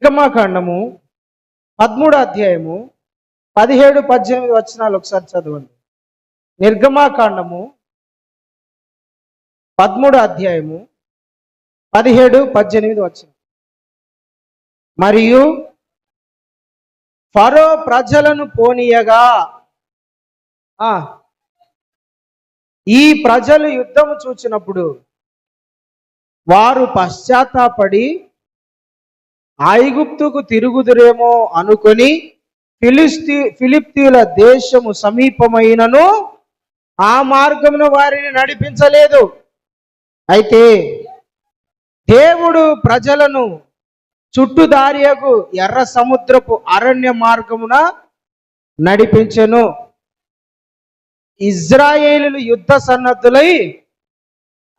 నిర్గమాకాండము 13వ అధ్యాయము 17-18 వచనాలు ఒకసారి చదవండి. నిర్గమాకాండము 13వ అధ్యాయము 17-18 వచనం. మరియు ఫరో ప్రజలను పోనీయగా ఈ ప్రజలు యుద్ధము చూచినప్పుడు వారు పశ్చాత్తాపడి ఐగుప్తుకు తిరుగుదురేమో అనుకొని ఫిలిష్తీయుల దేశము సమీపమైనను ఆ మార్గమును వారిని నడిపించలేదు. అయితే దేవుడు ప్రజలను చుట్టుదారియకు ఎర్ర సముద్రపు అరణ్య మార్గమున నడిపించెను. ఇజ్రాయేలీలు యుద్ధ సన్నద్ధులై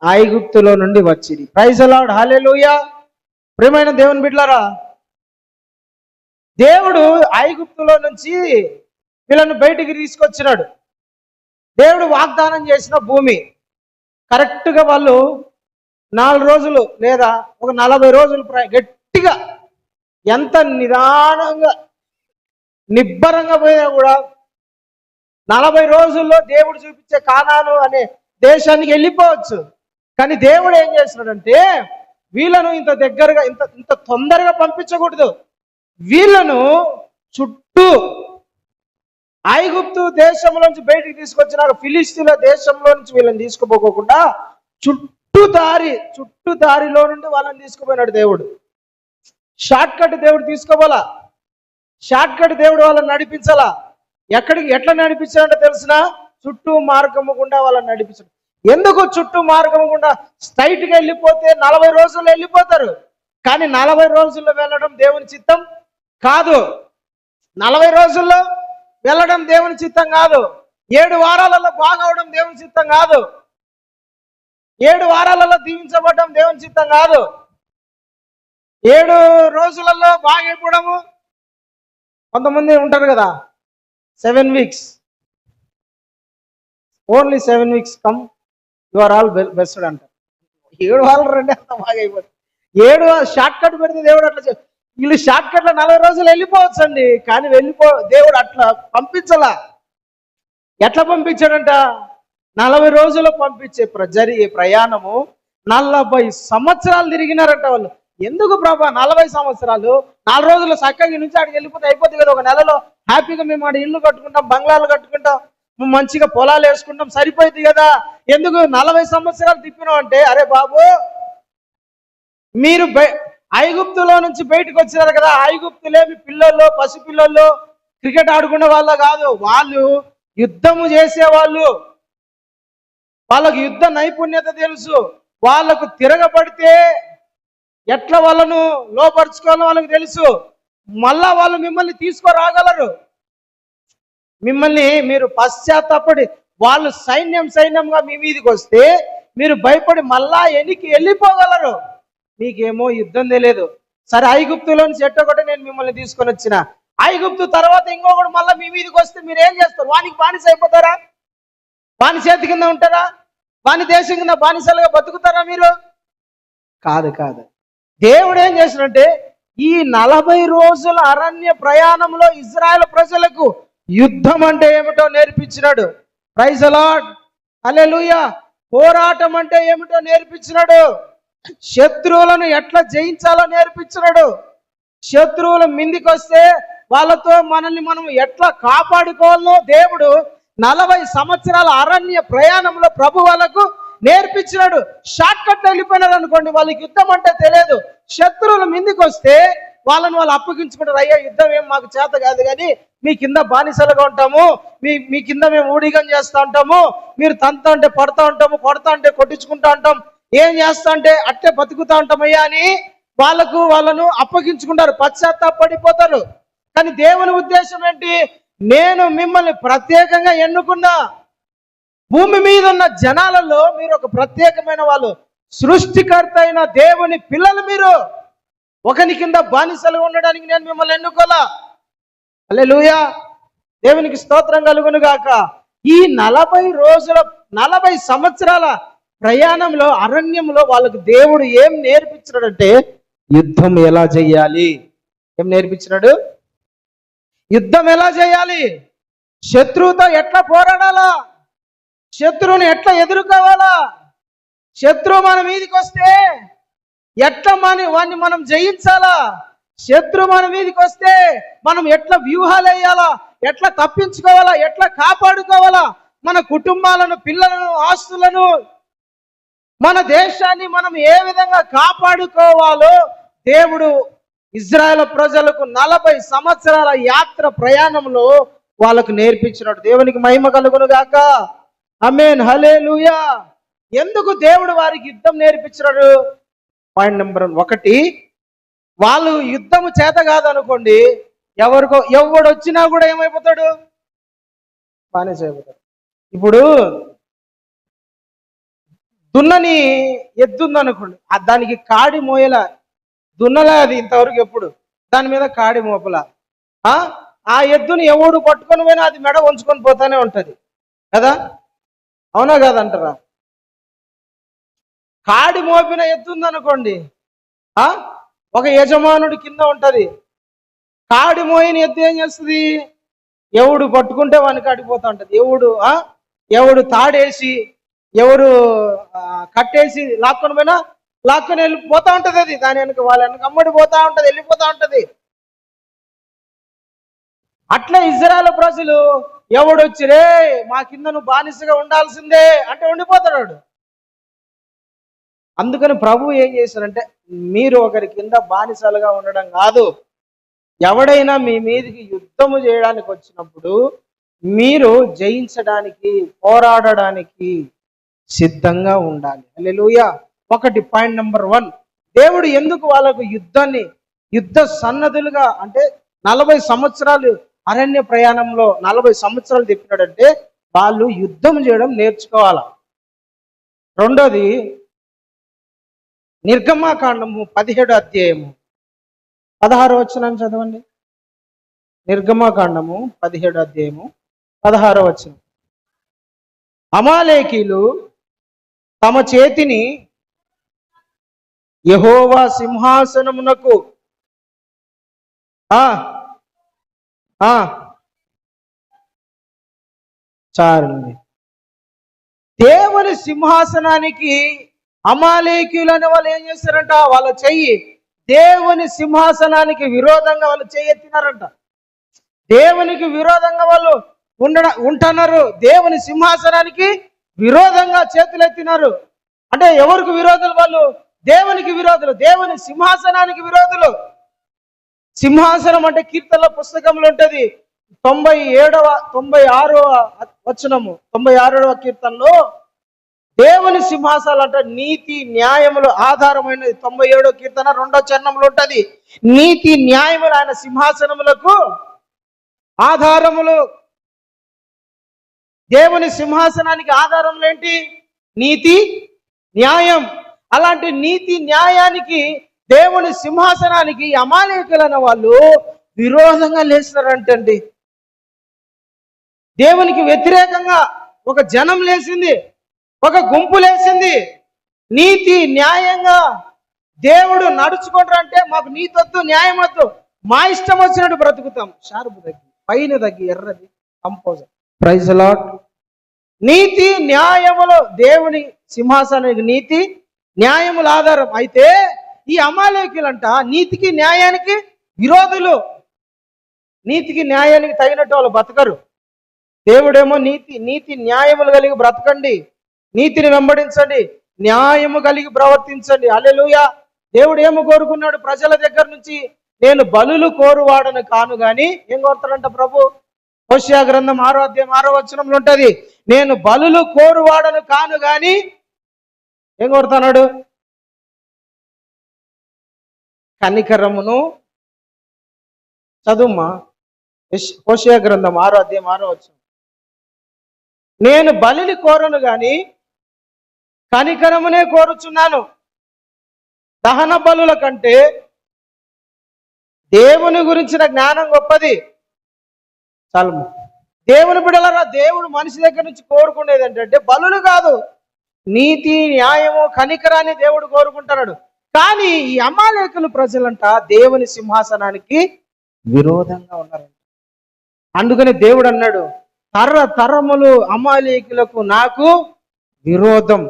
ఐగుప్తులో నుండి వచ్చిరి. ప్రైజ్ ది లార్డ్, హల్లెలూయా. ప్రియమైన దేవుని బిడ్డలారా, దేవుడు ఐగుప్తులో నుంచి వీళ్ళను బయటికి తీసుకొచ్చినాడు. దేవుడు వాగ్దానం చేసిన భూమి కరెక్ట్గా వాళ్ళు 4 రోజులు లేదా ఒక 40 రోజులు గట్టిగా ఎంత నిదానంగా నిబ్బరంగా పోయినా కూడా 40 రోజుల్లో దేవుడు చూపించే కానాను అనే దేశానికి వెళ్ళిపోవచ్చు. కానీ దేవుడు ఏం చేస్తున్నాడంటే వీళ్ళను ఇంత దగ్గరగా ఇంత తొందరగా పంపించకూడదు. వీళ్ళను చుట్టూ ఐగుప్తు దేశంలోంచి బయటికి తీసుకొచ్చినారు. ఫిలిష్తీయుల దేశంలో నుంచి వీళ్ళని తీసుకుపోకుండా చుట్టూ దారిలో నుండి వాళ్ళని తీసుకుపోయినాడు దేవుడు. షార్ట్ కట్ దేవుడు తీసుకోవాలా, షార్ట్ కట్ దేవుడు వాళ్ళని నడిపించాలా. ఎట్లా నడిపించాడంటే తెలిసిన చుట్టూ మార్గము గుండా వాళ్ళని నడిపించాడు. ఎందుకు చుట్టూ మార్గం గుండా స్ట్రైట్గా వెళ్ళిపోతే 40 రోజుల్లో వెళ్ళిపోతారు. కానీ 40 రోజుల్లో వెళ్ళడం దేవుని చిత్తం కాదు. 40 రోజుల్లో వెళ్ళడం దేవుని చిత్తం కాదు. 7 వారాలలో బాగవడం దేవుని చిత్తం కాదు. 7 వారాలలో దీవించబడడం దేవుని చిత్తం కాదు. 7 రోజులలో బాగైపోవడము, కొంతమంది ఉంటారు కదా 7 weeks, only 7 weeks come you are all blessed అంటారు. 7 వారాలు రెండే అంత బాగా అయిపోతుంది. 7 షార్ట్ కట్ పెడితే దేవుడు అట్లా వీళ్ళు షార్ట్ కట్లో 40 రోజులు వెళ్ళిపోవచ్చు అండి. కానీ దేవుడు అట్లా పంపించలా. ఎట్లా పంపించాడంట? 40 రోజులు పంపించే జరిగే ప్రయాణము 40 సంవత్సరాలు తిరిగినారంట వాళ్ళు. ఎందుకు ప్రభా 40 సంవత్సరాలు? 4 రోజులు చక్కగా నుంచి ఆడికి వెళ్ళిపోతే అయిపోతుంది కదా. ఒక నెలలో హ్యాపీగా మేము ఆడ ఇల్లు కట్టుకుంటాం, బంగ్లాలు కట్టుకుంటాం, మంచిగా పొలాలు వేసుకుంటాం, సరిపోయింది కదా. ఎందుకు 40 సంవత్సరాలు తిప్పినాం అంటే, అరే బాబు మీరు ఐగుప్తులో నుంచి బయటకు వచ్చినారు కదా. ఐగుప్తులేమి పిల్లల్లో పసిపిల్లల్లో క్రికెట్ ఆడుకునే వాళ్ళ కాదు. వాళ్ళు యుద్ధము చేసేవాళ్ళు. వాళ్ళకు యుద్ధ నైపుణ్యత తెలుసు. వాళ్ళకు తిరగబడితే ఎట్లా వాళ్ళను లోపరుచుకోవాలో వాళ్ళకి తెలుసు. మళ్ళా వాళ్ళు మిమ్మల్ని తీసుకురాగలరు. మిమ్మల్ని మీరు పశ్చాత్తాపడి వాళ్ళు సైన్యంగా మీ మీదకి వస్తే మీరు భయపడి మళ్ళా వెళ్ళిపోగలరు. మీకేమో యుద్ధం తెలియదు. సరే, ఐగుప్తులో నుంచి ఎట్టొకటి నేను మిమ్మల్ని తీసుకొని వచ్చిన. ఐగుప్తు తర్వాత ఇంకొకటి మళ్ళీ మీ మీదకి వస్తే మీరు ఏం చేస్తారు? వానికి బానిస అయిపోతారా? వాని చేతి కింద ఉంటారా? వాని దేశం కింద బానిసలుగా బతుకుతారా మీరు? కాదు. దేవుడు ఏం చేసినట్టే ఈ 40 రోజుల అరణ్య ప్రయాణంలో ఇజ్రాయెల్ ప్రజలకు యుద్ధం అంటే ఏమిటో నేర్పించినాడు. ప్రైజ్ ది లార్డ్, హల్లెలూయా. పోరాటం అంటే ఏమిటో నేర్పించినాడు. శత్రువులను ఎట్లా జయించాలో నేర్పించినాడు. శత్రువుల మీదికి వస్తే వాళ్ళతో మనల్ని మనం ఎట్లా కాపాడుకోవాలో దేవుడు 40 సంవత్సరాల అరణ్య ప్రయాణంలో ప్రభు వాళ్ళకు నేర్పించినాడు. షార్ట్ కట్ వెళ్ళిపోయినారు అనుకోండి, వాళ్ళకి యుద్ధం అంటే తెలియదు. శత్రువుల మీదికి వస్తే వాళ్ళని వాళ్ళు అప్పగించుకుంటారు. అయ్యా యుద్ధం ఏం మాకు చేత కాదు, కానీ మీ కింద బానిసలుగా ఉంటాము, మీ కింద మేము ఊడిగం చేస్తూ ఉంటాము, మీరు తంతా అంటే పడతా ఉంటాము, కొడతా అంటే కొట్టించుకుంటా ఉంటాం, ఏం చేస్తా అంటే అట్టే బతుకుతా ఉంటామయ్యా అని వాళ్ళను అప్పగించుకుంటారు, పశ్చాత్తాపడిపోతారు. కానీ దేవుని ఉద్దేశం ఏంటి? నేను మిమ్మల్ని ప్రత్యేకంగా ఎన్నుకున్నా. భూమి మీద ఉన్న జనాలలో మీరు ఒక ప్రత్యేకమైన వాళ్ళు. సృష్టికర్త అయిన దేవుని పిల్లలు మీరు. ఒకని కింద బానిసలుగా ఉండడానికి నేను మిమ్మల్ని ఎన్నుకోలా. హల్లెలూయా, దేవునికి స్తోత్రం కలుగును గాక. ఈ 40 సంవత్సరాల ప్రయాణంలో అరణ్యంలో వాళ్ళకు దేవుడు ఏం నేర్పించాడంటే యుద్ధం ఎలా చెయ్యాలి, ఏం నేర్పించినాడు? యుద్ధం ఎలా చేయాలి, శత్రువుతో ఎట్లా పోరాడాలా, శత్రువుని ఎట్లా ఎదుర్కోవాలా, శత్రువు మన మీదకి వస్తే ఎట్లా వాడిని మనం జయించాలా, శత్రువు మన మీదకి వస్తే మనం ఎట్లా వ్యూహాలు వేయాలా, ఎట్లా తప్పించుకోవాలా, ఎట్లా కాపాడుకోవాలా, మన కుటుంబాలను, పిల్లలను, ఆస్తులను, మన దేశాన్ని మనం ఏ విధంగా కాపాడుకోవాలో దేవుడు ఇజ్రాయెల్ ప్రజలకు 40 సంవత్సరాల యాత్ర ప్రయాణంలో వాళ్ళకు నేర్పించినాడు. దేవునికి మహిమ కలుగును గాక. ఆమేన్, హల్లెలూయా. ఎందుకు దేవుడు వారికి యుద్ధం నేర్పించినాడు? పాయింట్ నెంబర్ 1, వాళ్ళు యుద్ధము చేత కాదనుకోండి, ఎవడు వచ్చినా కూడా ఏమైపోతాడు? బానిస అయిపోతాడు. ఇప్పుడు దున్నని ఎద్దుందనుకోండి, దానికి కాడి మోయలా, దున్నలే అది ఇంతవరకు ఎప్పుడు, దాని మీద కాడి మోపలా. ఆ ఎద్దుని ఎవడు పట్టుకొని పోయినా అది మెడ వంచుకొని పోతానే ఉంటది కదా, అవునా కాదంటారా? కాడి మోపిన ఎద్దుందనుకోండి, ఒక యజమానుడి కింద ఉంటది. కాడి మోయిన ఎద్దు ఏం చేస్తుంది? ఎవడు పట్టుకుంటే వానికి కాడిపోతా ఉంటది. ఎవడు తాడేసి, ఎవరు కట్టేసి లాక్కొని పోయినా లాక్కొని వెళ్ళిపోతా ఉంటది. అది దాని వెనక వాళ్ళ వెనక అమ్మడి పోతా ఉంటది, వెళ్ళిపోతా ఉంటది. అట్లా ఇజ్రాయెల్ ప్రజలు ఎవడొచ్చి రే మా కింద నువ్వు బానిసగా ఉండాల్సిందే అంటే ఉండిపోతాడు. అందుకని ప్రభు ఏం చేశారంటే, మీరు ఒకరి కింద బానిసలుగా ఉండడం కాదు, ఎవడైనా మీ మీదకి యుద్ధము చేయడానికి వచ్చినప్పుడు మీరు జయించడానికి, పోరాడడానికి సిద్ధంగా ఉండాలి. హల్లెలూయా. పాయింట్ నెంబర్ 1, దేవుడు ఎందుకు వాళ్ళకు యుద్ధ సన్నద్ధులుగా అంటే 40 సంవత్సరాలు అరణ్య ప్రయాణంలో 40 సంవత్సరాలు తిప్పినాడంటే వాళ్ళు యుద్ధం చేయడం నేర్చుకోవాలా. రెండోది, నిర్గమాకాండము 17వ అధ్యాయము 16వ వచనం చదవండి. నిర్గమాకాండము 17వ అధ్యాయము 16వ వచనం. అమాలేకీలు తమ చేతిని యెహోవా సింహాసనమునకు చారండి. దేవుని సింహాసనానికి అమాలేకీయులు అనే వాళ్ళు ఏం చేస్తారంట? వాళ్ళ చెయ్యి దేవుని సింహాసనానికి విరోధంగా వాళ్ళు చెయ్యెత్తినారంట. దేవునికి విరోధంగా వాళ్ళు ఉంటున్నారు. దేవుని సింహాసనానికి విరోధంగా చేతులు ఎత్తినారు. అంటే ఎవరికి విరోధులు? వాళ్ళు దేవునికి విరోధులు, దేవుని సింహాసనానికి విరోధులు. సింహాసనం అంటే కీర్తనల పుస్తకంలో ఉంటది. 96వ వచనము, 96వ కీర్తనలో దేవుని సింహాసనాలు అంటే నీతి న్యాయములు ఆధారమైనది. 97వ కీర్తన 2వ చరణంలో ఉంటది. నీతి న్యాయములు ఆయన సింహాసనములకు ఆధారములు. దేవుని సింహాసనానికి ఆధారములు ఏంటి? నీతి న్యాయం. అలాంటి నీతి న్యాయానికి, దేవుని సింహాసనానికి అమాలేకులు అన్న వాళ్ళు విరోధంగా లేచినారంటండి. దేవునికి వ్యతిరేకంగా ఒక జనం లేచింది, ఒక గుంపు లేచింది. నీతి న్యాయంగా దేవుడు నడుచుకుంటారంటే మాకు నీతి వద్దు, న్యాయం వద్దు, మా ఇష్టం వచ్చినట్టు బ్రతుకుతాం. షార్పు తగ్గి, పైన తగ్గి, ఎర్రది కంపోజర్. Praise the Lord. నీతి న్యాయములు దేవుని సింహాసనానికి నీతి న్యాయముల ఆధారం. అయితే ఈ అమాలేకులంట నీతికి న్యాయానికి విరోధులు. నీతికి న్యాయానికి తగినట్టు వాళ్ళు బతకరు. దేవుడేమో నీతి న్యాయములు కలిగి బ్రతకండి, నీతిని వెంబడించండి, న్యాయము కలిగి ప్రవర్తించండి. హల్లెలూయా. దేవుడు ఏమో కోరుకున్నాడు ప్రజల దగ్గర నుంచి? నేను బలులు కోరువాడను కాను గాని, ఏం కోరుతాడంట ప్రభు? హోషేయ గ్రంథం 6వ అధ్యాయం 6వ వచనంలో ఉంటది, నేను బలులు కోరువాడను కాను గాని ఏం కోరుతున్నాడు? కనికరమును. చదువుమ్మా, హోషేయ గ్రంథం 6వ అధ్యాయం 6వ వచనం. నేను బలిని కోరను గాని కనికరమునే కోరుచున్నాను. దహన బలుల కంటే దేవుని గురించిన జ్ఞానం గొప్పది. చాలు. దేవుని బిడ్డలారా, దేవుడు మనిషి దగ్గర నుంచి కోరుకునేది ఏంటంటే బలులు కాదు, నీతి న్యాయము కనికరాన్ని దేవుడు కోరుకుంటున్నాడు. కానీ ఈ అమాలేకుల ప్రజలంట దేవుని సింహాసనానికి విరోధంగా ఉన్నారంట. అందుకని దేవుడు అన్నాడు, తరములు అమాలేకులకు నాకు విరోధం.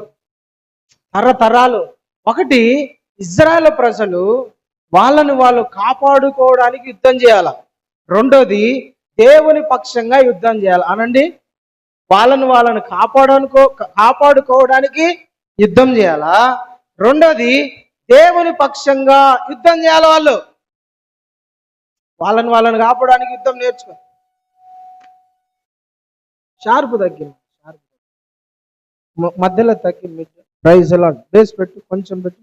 తరతరాలు. ఒకటి, ఇజ్రాయేల్ ప్రజలు వాళ్ళని వాళ్ళు కాపాడుకోవడానికి యుద్ధం చేయాల. రెండోది, దేవుని పక్షంగా యుద్ధం చేయాలి. అనండి, వాళ్ళని కాపాడుకోవడానికి యుద్ధం చేయాలా. రెండోది, దేవుని పక్షంగా యుద్ధం చేయాలి. వాళ్ళని కాపాడడానికి యుద్ధం నేర్చుకో. షార్ప్ తగ్గింది, మధ్యలో తగ్గింది. Praise lord. బేస్ పెట్టు, కొంచెం పెట్టు.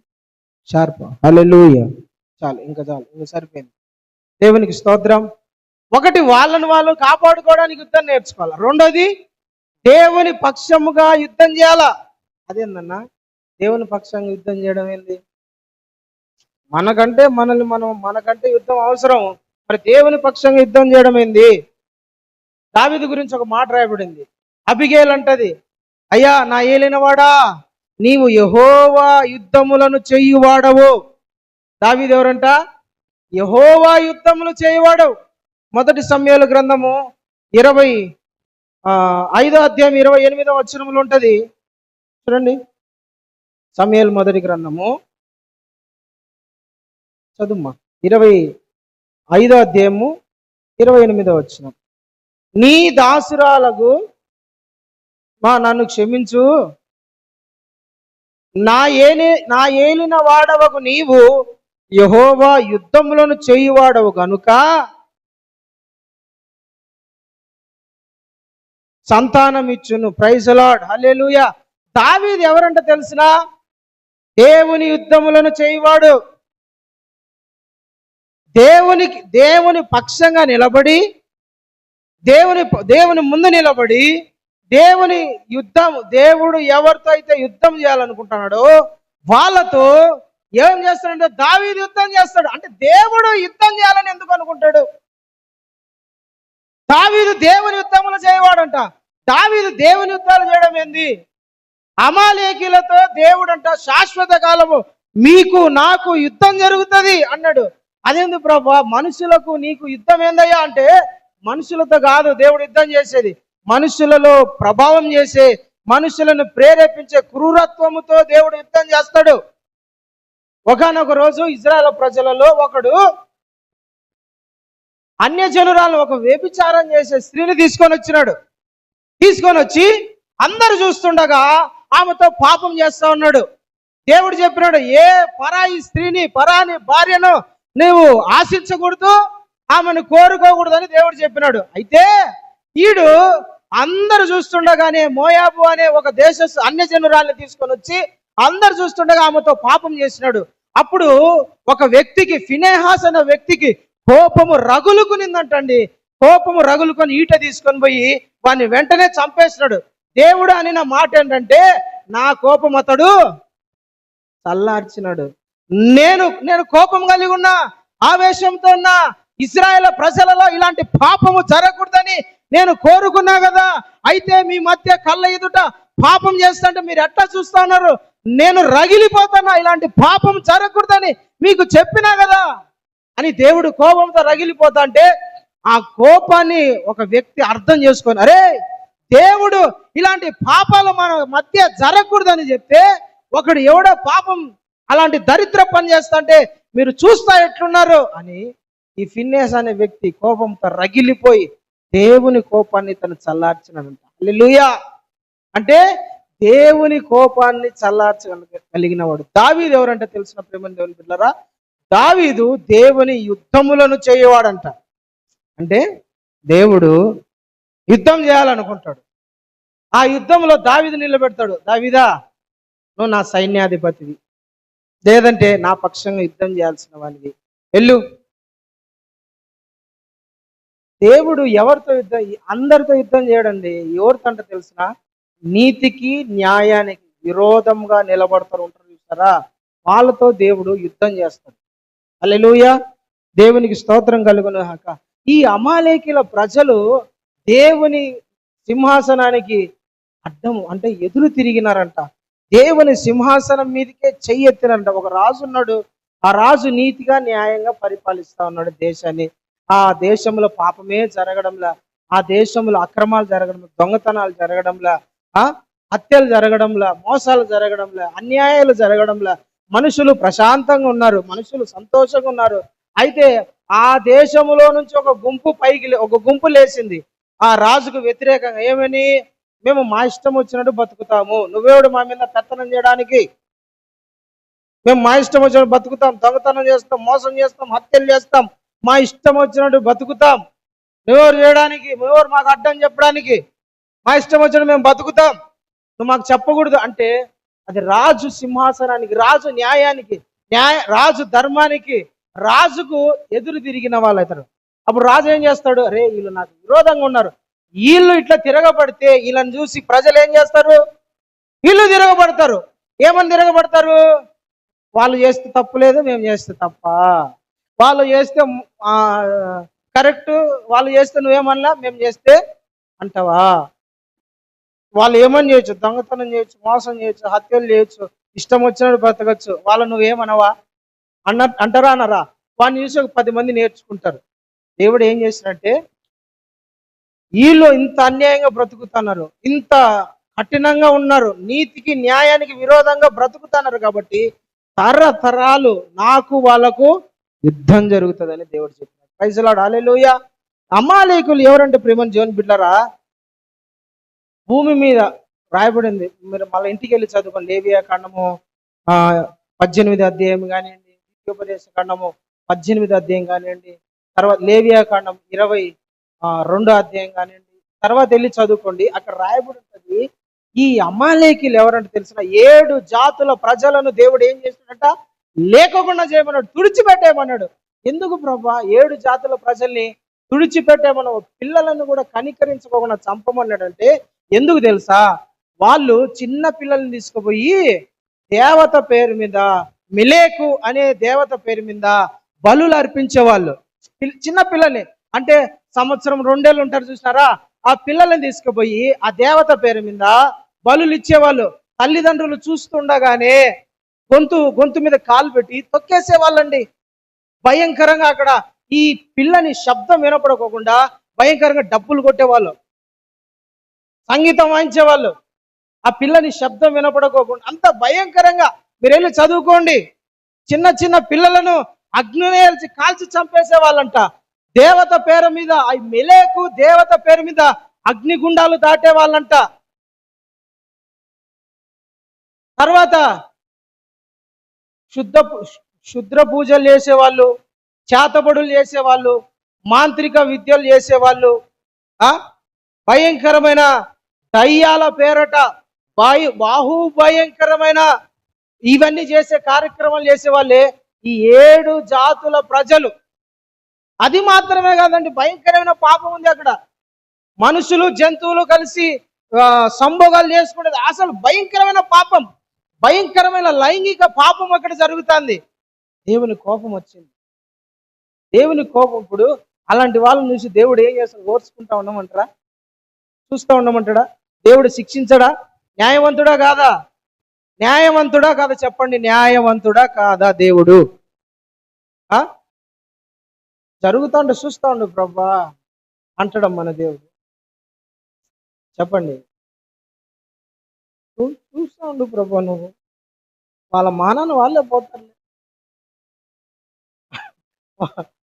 షార్ప్. హల్లెలూయా. చాలు, ఇంకా సరిపోయింది. దేవునికి స్తోత్రం. ఒకటి, వాళ్ళు కాపాడుకోవడానికి యుద్ధం నేర్చుకోవాలి. రెండోది, దేవుని పక్షముగా యుద్ధం చేయాలా. అదేందన్నా దేవుని పక్షంగా యుద్ధం చేయడం ఏంది? మనకంటే యుద్ధం అవసరం, మరి దేవుని పక్షంగా యుద్ధం చేయడం ఏంది? దావీదు గురించి ఒక మాట రాయబడింది. అబిగేల్ అంటది, అయ్యా నా ఏలినవాడా, నీవు యెహోవా యుద్ధములను చేయువాడవు. దావీదు ఎవరంట? యెహోవా యుద్ధములు చేయువాడవు. 1 సమూయేలు గ్రంథము 25వ అధ్యాయం 28వ వచనములో ఉంటది. చూడండి, సమూయేలు మొదటి గ్రంథము చదుమ్మా. 25వ అధ్యాయము 28వ వచనం. నీ దాసురాలకు నన్ను క్షమించు, నా ఏలిన వాడవకు నీవు యెహోవా యుద్ధములను చేయువాడవు గనుక సంతానం ఇచ్చును. Praise Lord. హల్లెలూయా. దావీదు ఎవరంట తెలిసినా? దేవుని యుద్ధములను చేయువాడు. దేవుని పక్షంగా నిలబడి, దేవుని ముందు నిలబడి, దేవుడు ఎవరితో అయితే యుద్ధం చేయాలనుకుంటున్నాడో వాళ్ళతో ఏం చేస్తాడంటే దావీదు యుద్ధం చేస్తాడు. అంటే దేవుడు యుద్ధం చేయాలని ఎందుకు అనుకుంటాడు? దావీదు దేవుని యుద్ధములు చేయవాడంట. దావీదు దేవుని యుద్ధాలు చేయడం ఏంది? అమాలేకీలతో దేవుడంట శాశ్వత కాలము మీకు నాకు యుద్ధం జరుగుతుంది అన్నాడు. అదేంది ప్రభా, మనుషులకు నీకు యుద్ధం ఏందయ్యా అంటే, మనుషులతో కాదు దేవుడు యుద్ధం చేసేది, మనుషులలో ప్రభావం చేసే, మనుషులను ప్రేరేపించే క్రూరత్వముతో దేవుడు యుద్ధం చేస్తాడు. ఒకనొక రోజు ఇజ్రాయేల్ ప్రజలలో ఒకడు అన్యజనురాలను, ఒక వ్యభిచారం చేసే స్త్రీని తీసుకొని వచ్చి అందరు చూస్తుండగా ఆమెతో పాపం చేస్తా ఉన్నాడు. దేవుడు చెప్పినాడు, ఏ పరాయి స్త్రీని, పరాని భార్యను నువ్వు ఆశించకూడదు, ఆమెను కోరుకోకూడదని దేవుడు చెప్పినాడు. అయితే ఈడు అందరు చూస్తుండగానే మోయాబు అనే ఒక అన్యజనురాల్ని తీసుకొని వచ్చి అందరు చూస్తుండగా ఆమెతో పాపం చేసినాడు. అప్పుడు ఒక వ్యక్తికి, ఫినెహాస్ అనే వ్యక్తికి కోపము రగులుకునిందంటండి. కోపము రగులుకొని ఈట తీసుకొని పోయి వాడిని వెంటనే చంపేసినాడు. దేవుడు అనిన మాట ఏంటంటే, నా కోపం అతడు చల్లార్చినాడు. నేను కోపం కలిగి ఉన్నా, ఆవేశంతో ఉన్నా, ఇశ్రాయేలు ప్రజలలో ఇలాంటి పాపము జరగకూడదని నేను కోరుకున్నా కదా. అయితే మీ మధ్య కళ్ళ ఎదుట పాపం చేస్తుంటే మీరు ఎట్లా చూస్తా ఉన్నారు? నేను రగిలిపోతున్నా, ఇలాంటి పాపం జరగకూడదని మీకు చెప్పినా కదా అని దేవుడు కోపంతో రగిలిపోతా అంటే, ఆ కోపాన్ని ఒక వ్యక్తి అర్థం చేసుకొని, అరే దేవుడు ఇలాంటి పాపాలు మన మధ్య జరగకూడదని చెప్తే, ఒకడు ఎవడో పాపం అలాంటి దరిద్ర పని చేస్తుంటే మీరు చూస్తా ఎట్లున్నారు అని ఈ ఫిన్నెహాస్ అనే వ్యక్తి కోపంతో రగిలిపోయి దేవుని కోపాన్ని తను చల్లార్చినాడంట. హల్లెలూయా. అంటే దేవుని కోపాన్ని చల్లార్చగలిగిన వాడు దావీదు. ఎవరంటే తెలిసిన ప్రేమ దేవుని బిడ్డలారా, దావీదు దేవుని యుద్ధములను చేయవాడంట. అంటే దేవుడు యుద్ధం చేయాలనుకుంటాడు. ఆ యుద్ధంలో దావీదు నిలబెడతాడు. దావీదా, నువ్వు నా సైన్యాధిపతివి, లేదంటే నా పక్షంగా యుద్ధం చేయాల్సిన వాడివి, వెళ్ళు. దేవుడు ఎవరితో అందరితో యుద్ధం చేయడండి. ఎవరితో అంటే తెలిసిన, నీతికి న్యాయానికి విరోధంగా నిలబడతారు ఉంటారు చూస్తారా, వాళ్ళతో దేవుడు యుద్ధం చేస్తాడు. హల్లెలూయా. దేవునికి స్తోత్రం కలుగును గాక. ఈ అమాలేకీల ప్రజలు దేవుని సింహాసనానికి అడ్డం అంటే ఎదురు తిరిగినారంట. దేవుని సింహాసనం మీదకే చెయ్యెత్తినంట. ఒక రాజు ఉన్నాడు. ఆ రాజు నీతిగా న్యాయంగా పరిపాలిస్తా ఉన్నాడు దేశాన్ని. ఆ దేశంలో పాపమే జరగడంలా, ఆ దేశంలో అక్రమాలు జరగడం, దొంగతనాలు జరగడంలా, ఆ హత్యలు జరగడంలా, మోసాలు జరగడంలా, అన్యాయాలు జరగడంలా, మనుషులు ప్రశాంతంగా ఉన్నారు, మనుషులు సంతోషంగా ఉన్నారు. అయితే ఆ దేశంలో నుంచి ఒక గుంపు లేచింది ఆ రాజుకు వ్యతిరేకంగా. ఏమని? మేము మా ఇష్టం వచ్చినట్టు బతుకుతాము, నువ్వేవుడు మా మీద పెత్తనం చేయడానికి? మేము మా ఇష్టం వచ్చినట్టు బతుకుతాం, దొంగతనం చేస్తాం, మోసం చేస్తాం, హత్యలు చేస్తాం, మా ఇష్టం వచ్చినట్టు బతుకుతాం. నువ్వెవరు చేయడానికి? నువ్వెవరు మాకు అడ్డం చెప్పడానికి? మా ఇష్టం వచ్చినట్టు మేము బతుకుతాం, నువ్వు మాకు చెప్పకూడదు అంటే అది రాజు సింహాసనానికి, రాజు న్యాయానికి, రాజు ధర్మానికి, రాజుకు ఎదురు తిరిగిన వాళ్ళు ఇతరు. అప్పుడు రాజు ఏం చేస్తాడు? అరే వీళ్ళు నాకు విరోధంగా ఉన్నారు, వీళ్ళు ఇట్లా తిరగబడితే వీళ్ళని చూసి ప్రజలు ఏం చేస్తారు? వీళ్ళు తిరగబడతారు. ఏమని తిరగబడతారు? వాళ్ళు చేస్తే తప్పు లేదు, మేము చేస్తే తప్ప. వాళ్ళు చేస్తే కరెక్ట్, వాళ్ళు చేస్తే నువ్వేమన్నా, మేము చేస్తే అంటావా? వాళ్ళు ఏమని చేయొచ్చు, దొంగతనం చేయొచ్చు, మోసం చేయొచ్చు, హత్యలు చేయొచ్చు, ఇష్టం వచ్చినట్టు బ్రతకచ్చు, వాళ్ళు నువ్వేమనవా? అంటారా అనరా? వాడిని చూసి ఒక 10 మంది నేర్చుకుంటారు. దేవుడు ఏం చేసినట్టే, వీళ్ళు ఇంత అన్యాయంగా బ్రతుకుతున్నారు, ఇంత కఠినంగా ఉన్నారు, నీతికి న్యాయానికి విరోధంగా బ్రతుకుతున్నారు కాబట్టి తరతరాలు నాకు వాళ్ళకు యుద్ధం జరుగుతుందని దేవుడు చెప్పినాడు. ప్రైజ్ లార్డ్, హల్లెలూయా. అమాలేకులు ఎవరంటే ప్రేమను జీవన్ బిడ్డలారా, భూమి మీద రాయబడింది. మీరు మళ్ళీ ఇంటికి వెళ్ళి చదువుకోండి. లేవియా కాండము 18 అధ్యాయం కానివ్వండి, ద్వితీయోపదేశ కాండము 18 అధ్యాయం కానివ్వండి, తర్వాత లేవియా కాండం 22 అధ్యాయం కానివ్వండి, తర్వాత వెళ్ళి చదువుకోండి. అక్కడ రాయబడి ఉంటుంది, ఈ అమాలేకీలు ఎవరంటే తెలిసిన 7 జాతుల ప్రజలను దేవుడు ఏం చేస్తున్నాడట? లేకుండా చేయమన్నాడు, తుడిచిపెట్టేయమన్నాడు. ఎందుకు ప్రభా 7 జాతుల ప్రజల్ని తుడిచిపెట్టేమన్నావు? పిల్లలను కూడా కనికరించుకోకుండా చంపమన్నాడంటే ఎందుకు తెలుసా? వాళ్ళు చిన్న పిల్లల్ని తీసుకుపోయి దేవత పేరు మీద, మిలేకు అనే దేవత పేరు మీద బలులు అర్పించేవాళ్ళు. చిన్న పిల్లల్ని, అంటే సంవత్సరం 2 ఏళ్ళు ఉంటారు చూసారా, ఆ పిల్లల్ని తీసుకుపోయి ఆ దేవత పేరు మీద బలులు ఇచ్చేవాళ్ళు. తల్లిదండ్రులు చూస్తుండగానే గొంతు మీద కాలు పెట్టి తొక్కేసేవాళ్ళండి. భయంకరంగా అక్కడ ఈ పిల్లని శబ్దం వినపడకోకుండా భయంకరంగా డబ్బులు కొట్టేవాళ్ళు, సంగీతం వాయించేవాళ్ళు, ఆ పిల్లని శబ్దం వినపడకోకుండా. అంత భయంకరంగా మీరు వెళ్ళి చదువుకోండి. చిన్న చిన్న పిల్లలను అగ్నిని కాల్చి చంపేసే వాళ్ళంట. దేవత పేరు మీద, ఆ మెలేకు దేవత పేరు మీద అగ్నిగుండాలు దాటే వాళ్ళంట. తర్వాత శుద్ర పూజలు చేసేవాళ్ళు, చేతబడులు చేసేవాళ్ళు, మాంత్రిక విద్యలు చేసేవాళ్ళు, భయంకరమైన దయ్యాల పేరట భయంకరమైన ఇవన్నీ చేసే కార్యక్రమాలు చేసేవాళ్ళే ఈ 7 జాతుల ప్రజలు. అది మాత్రమే కాదండి, భయంకరమైన పాపం ఉంది అక్కడ. మనుషులు జంతువులు కలిసి సంభోగాలు చేసుకునేది అసలు భయంకరమైన పాపం, భయంకరమైన లైంగిక పాపం అక్కడ జరుగుతుంది. దేవుని కోపం వచ్చింది. దేవుని కోపం. ఇప్పుడు అలాంటి వాళ్ళని చూసి దేవుడు ఏం చేస్తాడు? ఓర్చుకుంటా ఉండమంటారా? చూస్తూ ఉండమంటాడా? దేవుడు శిక్షించడా? న్యాయవంతుడా కాదా? న్యాయవంతుడా కాదా? చెప్పండి, న్యాయవంతుడా కాదా దేవుడు? జరుగుతా ఉండే చూస్తూ ఉండు ప్రభా అంటడం మన దేవుడు. చెప్పండి, చూస్తూ ఉండు ప్రభా, నువ్వు వాళ్ళ మానాన్ని వాళ్ళే పోతారులే,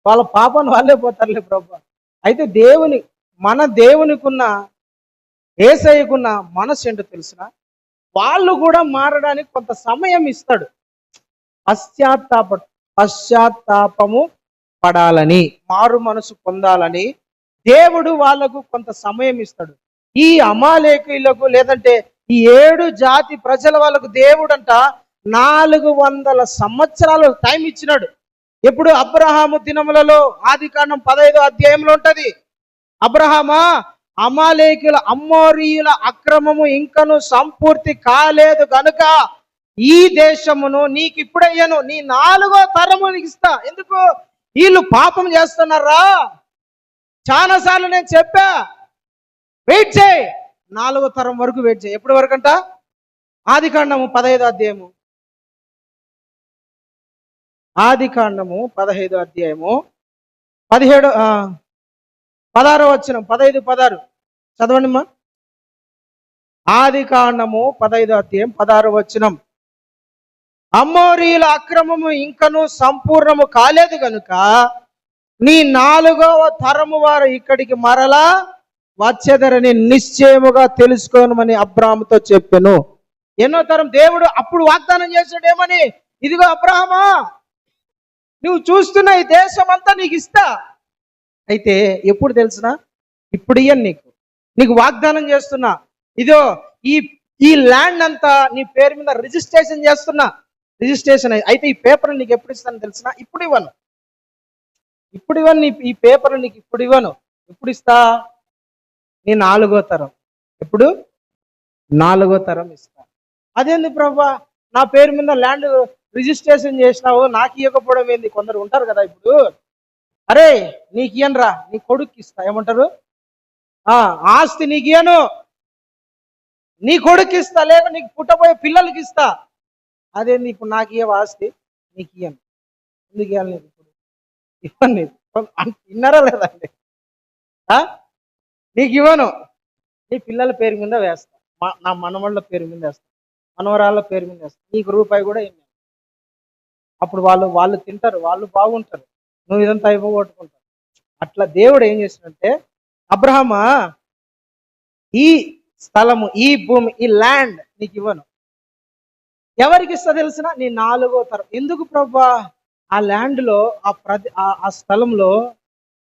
వాళ్ళ పాపాన్ని వాళ్ళే పోతారులే ప్రభా. అయితే మన దేవునికున్న, యేసయ్యకున్న మనసు ఏంటో తెలిసిన, వాళ్ళు కూడా మారడానికి కొంత సమయం ఇస్తాడు. పశ్చాత్తాపము పడాలని, మారు మనసు పొందాలని దేవుడు వాళ్ళకు కొంత సమయం ఇస్తాడు. ఈ అమాలేకీయులకు లేదంటే ఈ 7 జాతి ప్రజల వాళ్ళకు దేవుడంట 400 సంవత్సరాలు టైం ఇచ్చినాడు. ఎప్పుడు? అబ్రహాము దినములలో, ఆదికాండం 15 అధ్యాయంలో ఉంటది. అబ్రహామా, అమాలేకీయుల అమ్మోరీయుల అక్రమము ఇంకను సంపూర్తి కాలేదు గనుక ఈ దేశమును నీకు ఇప్పుడయ్యను, నీ 4వ తరము నీకు ఇస్తా. ఎందుకు? వీళ్ళు పాపం చేస్తున్నారా? చాలాసార్లు నేను చెప్పా, వెయిట్ చేయి, 4వ తరం వరకు వెయిట్ చేయి. ఎప్పటి వరకు అంట? ఆదికాండము 15వ అధ్యాయము. ఆదికాండము 15వ అధ్యాయము 16వ వచనం. 15, 16 చదవండి అమ్మా. ఆదికాండము 15వ అధ్యాయం 16వ వచనం. అమోరీయుల అక్రమము ఇంకను సంపూర్ణము కాలేదు గనుక నీ 4వ తరము వారు ఇక్కడికి మరలా వచ్చేదరని నిశ్చయముగా తెలుసుకోనమని అబ్రాహాముతో చెప్పెను. ఎన్నో తరం దేవుడు అప్పుడు వాగ్దానం చేశాడు ఏమని? ఇదిగో అబ్రాహామా, నువ్వు చూస్తున్న ఈ దేశం అంతా నీకు ఇస్తా. అయితే ఎప్పుడు తెలిసిన? ఇప్పుడు ఇయ్యను నీకు వాగ్దానం చేస్తున్నా. ఇదో ఈ ల్యాండ్ అంతా నీ పేరు మీద రిజిస్ట్రేషన్ చేస్తున్నా. రిజిస్ట్రేషన్ అయితే ఈ పేపర్ నీకు ఎప్పుడు ఇస్తాను తెలిసిన? ఇప్పుడు ఇవ్వను. ఈ పేపర్ నీకు ఇప్పుడు ఇవ్వను. ఎప్పుడు ఇస్తా? నీ 4వ తరం. ఎప్పుడు? 4వ తరం ఇస్తా. అదేంది ప్రభా, నా పేరు మీద ల్యాండ్ రిజిస్ట్రేషన్ చేసినావు, నాకు ఇవ్వకపోవడం ఏంది? కొందరు ఉంటారు కదా ఇప్పుడు, అరే నీకు ఇయ్యనురా, నీ కొడుక్కి ఇస్తా. ఏమంటారు? ఆస్తి నీకు ఇయ్యను, నీ కొడుక్కి ఇస్తా, లేక నీకు పుట్టబోయే పిల్లలకి ఇస్తా. అదేంది ఇప్పుడు నాకు ఇవ్వ ఆస్తి, నీకు ఇయ్యను. ఎందుకు ఇవ్వాలి నీకు? ఇప్పుడు ఇవ్వండి. విన్నారా లేదండి? నీకు ఇవ్వను, నీ పిల్లల పేరు మీద వేస్తా, నా మనవాళ్ళ పేరు మీద వేస్తా, మనవరాళ్ళ పేరు మీద వేస్తా. నీకు రూపాయి కూడా ఇవ్వను. అప్పుడు వాళ్ళు తింటారు, వాళ్ళు బాగుంటారు, నువ్వు ఇదంతా అయిపోగొట్టుకుంటావు. అట్లా దేవుడు ఏం చేసినంటే, అబ్రహామా, ఈ స్థలము, ఈ భూమి, ఈ ల్యాండ్ నీకు ఇవ్వను. ఎవరికి ఇస్తా తెలిసిన? నీ 4వ తరం. ఎందుకు ప్రభా? ఆ ల్యాండ్లో, ఆ స్థలంలో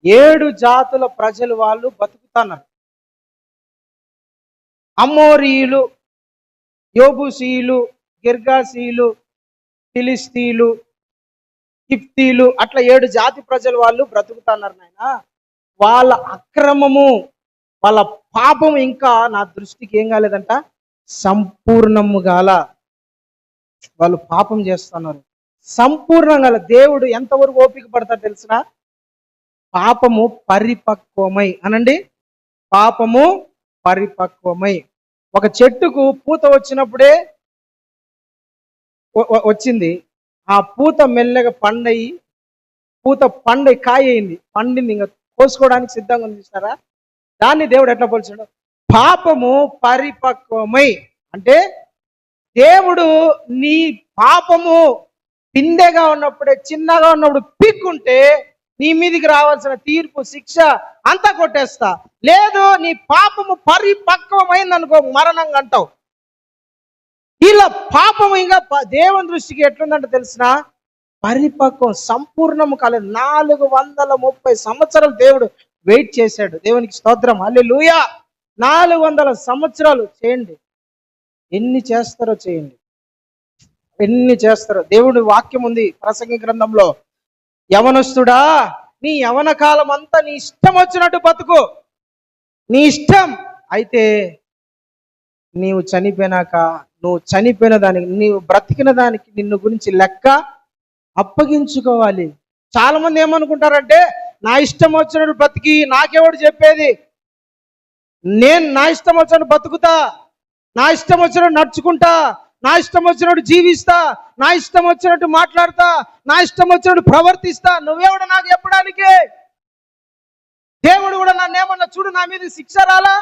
7 జాతుల ప్రజలు వాళ్ళు బతుకుతున్నారు. అమోరీయులు, యోబూసీయులు, గిర్గాసీయులు, ఫిలిస్తీయులు, కిప్తీలు, అట్లా 7 జాతి ప్రజలు వాళ్ళు బ్రతుకుతున్నారు నాయన. వాళ్ళ అక్రమము, వాళ్ళ పాపం ఇంకా నా దృష్టికి ఏం కాలేదంట? సంపూర్ణము గాల. వాళ్ళు పాపం చేస్తున్నారు సంపూర్ణంగా. దేవుడు ఎంతవరకు ఓపిక పడతాడు తెలిసిన? పాపము పరిపక్వమై అనండి. పాపము పరిపక్వమై. ఒక చెట్టుకు పూత వచ్చినప్పుడే వచ్చింది, ఆ పూత మెల్లగా పండయి, కాయ అయింది, పండింది, ఇంకా కోసుకోవడానికి సిద్ధంగా ఉంది. చూసారా? దాన్ని దేవుడు ఎట్లా పోల్చాడు? పాపము పరిపక్వమై అంటే దేవుడు నీ పాపము పిందెగా ఉన్నప్పుడే, చిన్నగా ఉన్నప్పుడు పీక్కుంటే నీ మీదికి రావాల్సిన తీర్పు, శిక్ష అంతా కొట్టేస్తా. లేదు, నీ పాపము పరిపక్వమైంది అనుకో, మరణంగా అంటావు. ఇలా పాపము ఇంకా దేవుని దృష్టికి ఎట్లుందంటే తెలిసిన? పరిపక్వం, సంపూర్ణము కాలేదు. 430 సంవత్సరాలు దేవుడు వెయిట్ చేశాడు. దేవునికి స్తోత్రం, హల్లెలూయా. 400 సంవత్సరాలు చేయండి. ఎన్ని చేస్తారో చేయండి, ఎన్ని చేస్తారో. దేవుడి వాక్యం ఉంది ప్రసంగి గ్రంథంలో, యవనస్తుడా, నీ యవన కాలం అంతా నీ ఇష్టం వచ్చినట్టు బతుకు, నీ ఇష్టం. అయితే నీవు చనిపోయినాక, నువ్వు చనిపోయిన దానికి, నీవు బ్రతికిన దానికి నిన్ను గురించి లెక్క అప్పగించుకోవాలి. చాలా మంది ఏమనుకుంటారంటే, నా ఇష్టం వచ్చినట్టు బ్రతికి నాకెవడు చెప్పేది, నేను నా ఇష్టం వచ్చినట్టు బతుకుతా, నా ఇష్టం వచ్చినట్టు నడుచుకుంటా, నా ఇష్టం వచ్చినట్టు జీవిస్తా, నా ఇష్టం వచ్చినట్టు మాట్లాడతా, నా ఇష్టం వచ్చినట్టు ప్రవర్తిస్తా. నువ్వెవడు నాకు చెప్పడానికి? దేవుడు కూడా నన్ను ఏమన్నా చూడు, నా మీద శిక్ష రాలా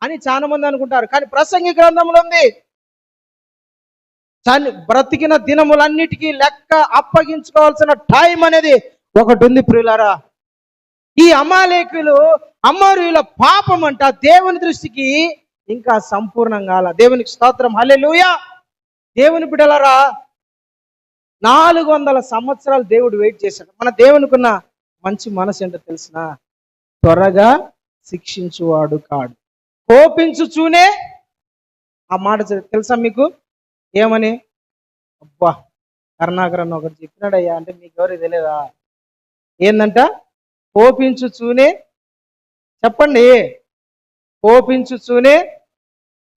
అని చాలా మంది అనుకుంటారు. కానీ ప్రసంగి గ్రంథంలో ఉంది, బ్రతికిన దినములన్నిటికీ లెక్క అప్పగించుకోవాల్సిన టైం అనేది ఒకటి ఉంది ప్రియులారా. ఈ అమోరీయుల పాపం అంట దేవుని దృష్టికి ఇంకా సంపూర్ణం కాల. దేవునికి స్తోత్రం, హల్లెలూయా. దేవుని బిడ్డలారా, 400 సంవత్సరాలు దేవుడు వెయిట్ చేశాడు. మన దేవునికున్న మంచి మనసు ఏంటో తెలిసిన? త్వరగా శిక్షించువాడు కాడు, కోపించుచూనే. ఆ మాట తెలుసా మీకు? ఏమని? అబ్బా, కరుణాకరన్ ఒకటి చెప్పినాడయ్యా అంటే మీకు ఎవరికి తెలియదా? ఏందంట? కోపించుచూనే. చెప్పండి, కోపించుచూనే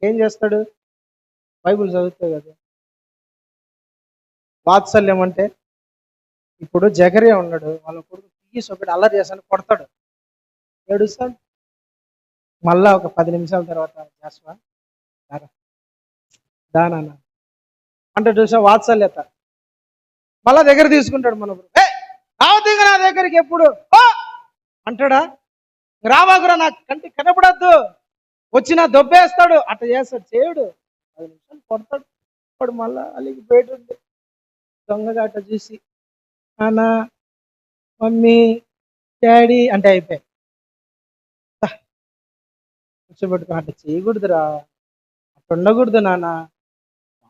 ఏం చేస్తాడు? బైబిల్ చదువుతావు కదా. వాత్సల్యం అంటే, ఇప్పుడు జకర్యా ఉన్నాడు, వాళ్ళ కొడుకు తీసి ఒకటి అల్లరి చేస్తాను, కొడతాడు, ఏడుస్తాడు. మళ్ళా ఒక 10 నిమిషాల తర్వాత, జాస్వా దానా అంటే చూసా వాత్సల్యత. మళ్ళా దగ్గర తీసుకుంటాడు మన రావద్దు ఇంకా నా దగ్గరికి ఎప్పుడు అంటాడా? రావాగురా, నాకు కంటికి కనపడద్దు, వచ్చినా దొబ్బేస్తాడు, అట్లా చేస్తాడు. చేయడు, 10 నిమిషాలు కొడతాడు. వాడు మళ్ళా అలిగి బయట ఉంది దొంగగా అట్లా చూసి నాన్న మమ్మీ డాడీ అంటే అయిపోయి కూర్చోబెట్టుకుని అట్లా చేయకూడదురా, అట్లా ఉండకూడదు నాన్న,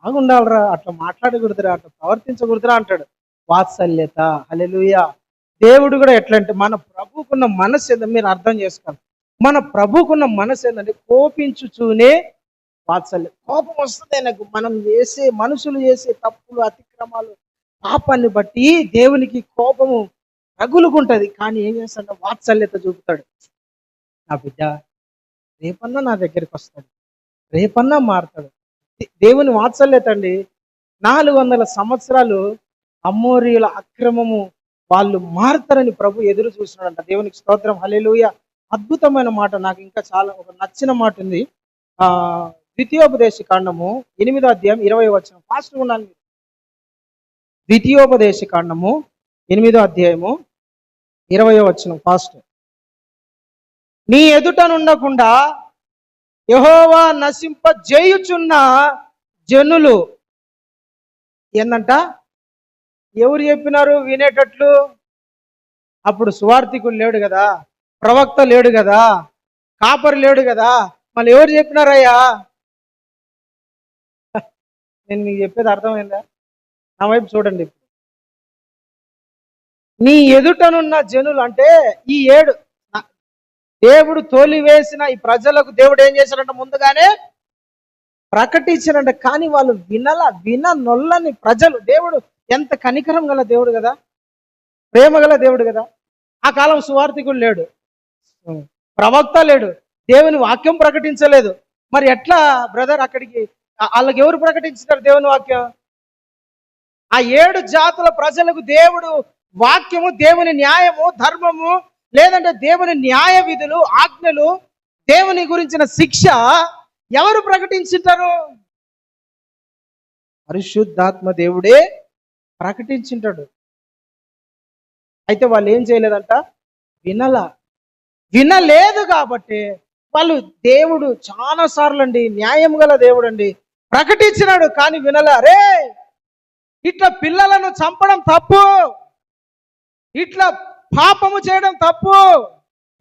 బాగుండాలరా, అట్లా మాట్లాడకూడదురా, అట్లా ప్రవర్తించకూడదురా అంటాడు. వాత్సల్యత. హల్లెలూయా. దేవుడు కూడా ఎట్లా అంటే మన ప్రభుకున్న మనసు ఏందో మీరు అర్థం చేసుకోండి. మన ప్రభుకున్న మనసు ఏంటంటే కోపించుచూనే వాత్సల్యం. కోపం వస్తుంది ఆయనకు. మనం చేసే మనుషులు చేసే తప్పులు, అతిక్రమాలు, పాపాన్ని బట్టి దేవునికి కోపము రగులుకుంటది. కానీ ఏం చేస్తాడంటే వాత్సల్యత చూపుతాడు. నా బిడ్డ రేపన్నా నా దగ్గరికి వస్తాడు, రేపన్నా మారుతాడు. దేవుని వాత్సల్యత అండి. 400 సంవత్సరాలు అమోరీయుల అక్రమము వాళ్ళు మారుతారని ప్రభు ఎదురు చూస్తున్నాడంట. దేవునికి స్తోత్రం. హల్లెలూయా. అద్భుతమైన మాట. నాకు ఇంకా చాలా ఒక నచ్చిన మాట ఉంది. ద్వితీయోపదేశ కాండము 8వ అధ్యాయం 20వ వచనం. ఫాస్ట్గా ఉండాలి. ద్వితీయోపదేశ కాండము 8వ అధ్యాయము 20వ వచనం. ఫాస్ట్. నీ ఎదుట నుండకుండా యెహోవా నశింప జేయుచున్న జనులు ఏందంట? ఎవరు చెప్పినారు వినేటట్లు? అప్పుడు సువార్థికుడు లేడు కదా, ప్రవక్త లేడు కదా, కాపరి లేడు కదా, మళ్ళీ ఎవరు చెప్పినారయ్యా? నేను మీకు చెప్పేది అర్థమైందా? నా వైపు చూడండి. నీ ఎదుటనున్న జనులు అంటే ఈ 7 దేవుడు తోలివేసిన ఈ ప్రజలకు దేవుడు ఏం చేశాడంట? ముందుగానే ప్రకటించాడంట. కానీ వాళ్ళు విననొల్లని ప్రజలు. దేవుడు ఎంత కనికరం గల దేవుడు కదా, ప్రేమ గల దేవుడు కదా. ఆ కాలం సువార్థికుడు లేడు, ప్రవక్త లేడు, దేవుని వాక్యం ప్రకటించలేదు. మరి ఎట్లా బ్రదర్ అక్కడికి వాళ్ళకి ఎవరు ప్రకటించారు దేవుని వాక్యం? ఆ 7 జాతుల ప్రజలకు దేవుడు వాక్యము, దేవుని న్యాయము, ధర్మము, లేదంటే దేవుని న్యాయ విధులు, ఆజ్ఞలు, దేవుని గురించిన శిక్ష ఎవరు ప్రకటించుంటారు? పరిశుద్ధాత్మ దేవుడే ప్రకటించుంటాడు. అయితే వాళ్ళు ఏం చేయలేదంట? వినలేదు. కాబట్టి వాళ్ళు దేవుడు చాలా సార్లు అండి, న్యాయం గల దేవుడు అండి, ప్రకటించినాడు కానీ వినలే. అరే ఇట్లా పిల్లలను చంపడం తప్పు, ఇట్లా పాపము చేయడం తప్పు,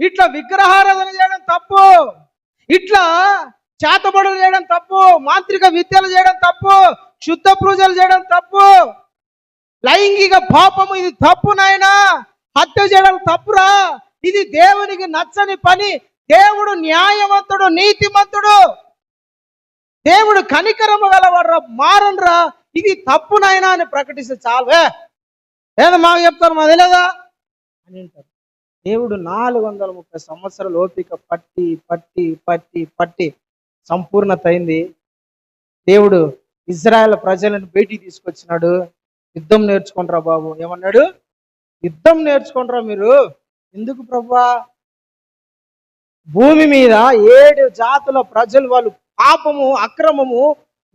ఇట్లా విగ్రహారాధన చేయడం తప్పు, ఇట్లా చేతబడులు చేయడం తప్పు, మాంత్రిక విద్యలు చేయడం తప్పు, శుద్ధ పూజలు చేయడం తప్పు, లైంగిక పాపము ఇది తప్పు నాయనా, హత్య చేయడం తప్పురా, ఇది దేవునికి నచ్చని పని, దేవుడు న్యాయవంతుడు, నీతిమంతుడు, దేవుడు కనికరము గలవాడ్రా, మారన్రా, ఇది తప్పు నాయనా అని ప్రకటిస్తే చాలే. లేదా మాకు చెప్తారు మాది లేదా అని అంటారు. దేవుడు 430 సంవత్సరాలు ఓపిక పట్టి పట్టి పట్టి పట్టి సంపూర్ణత అయింది. దేవుడు ఇజ్రాయెల్ ప్రజలను బయటికి తీసుకొచ్చినాడు. యుద్ధం నేర్చుకుంటారా బాబు, ఏమన్నాడు? యుద్ధం నేర్చుకుంటారా మీరు. ఎందుకు ప్రభా? భూమి మీద 7 జాతుల ప్రజలు వాళ్ళు పాపము, అక్రమము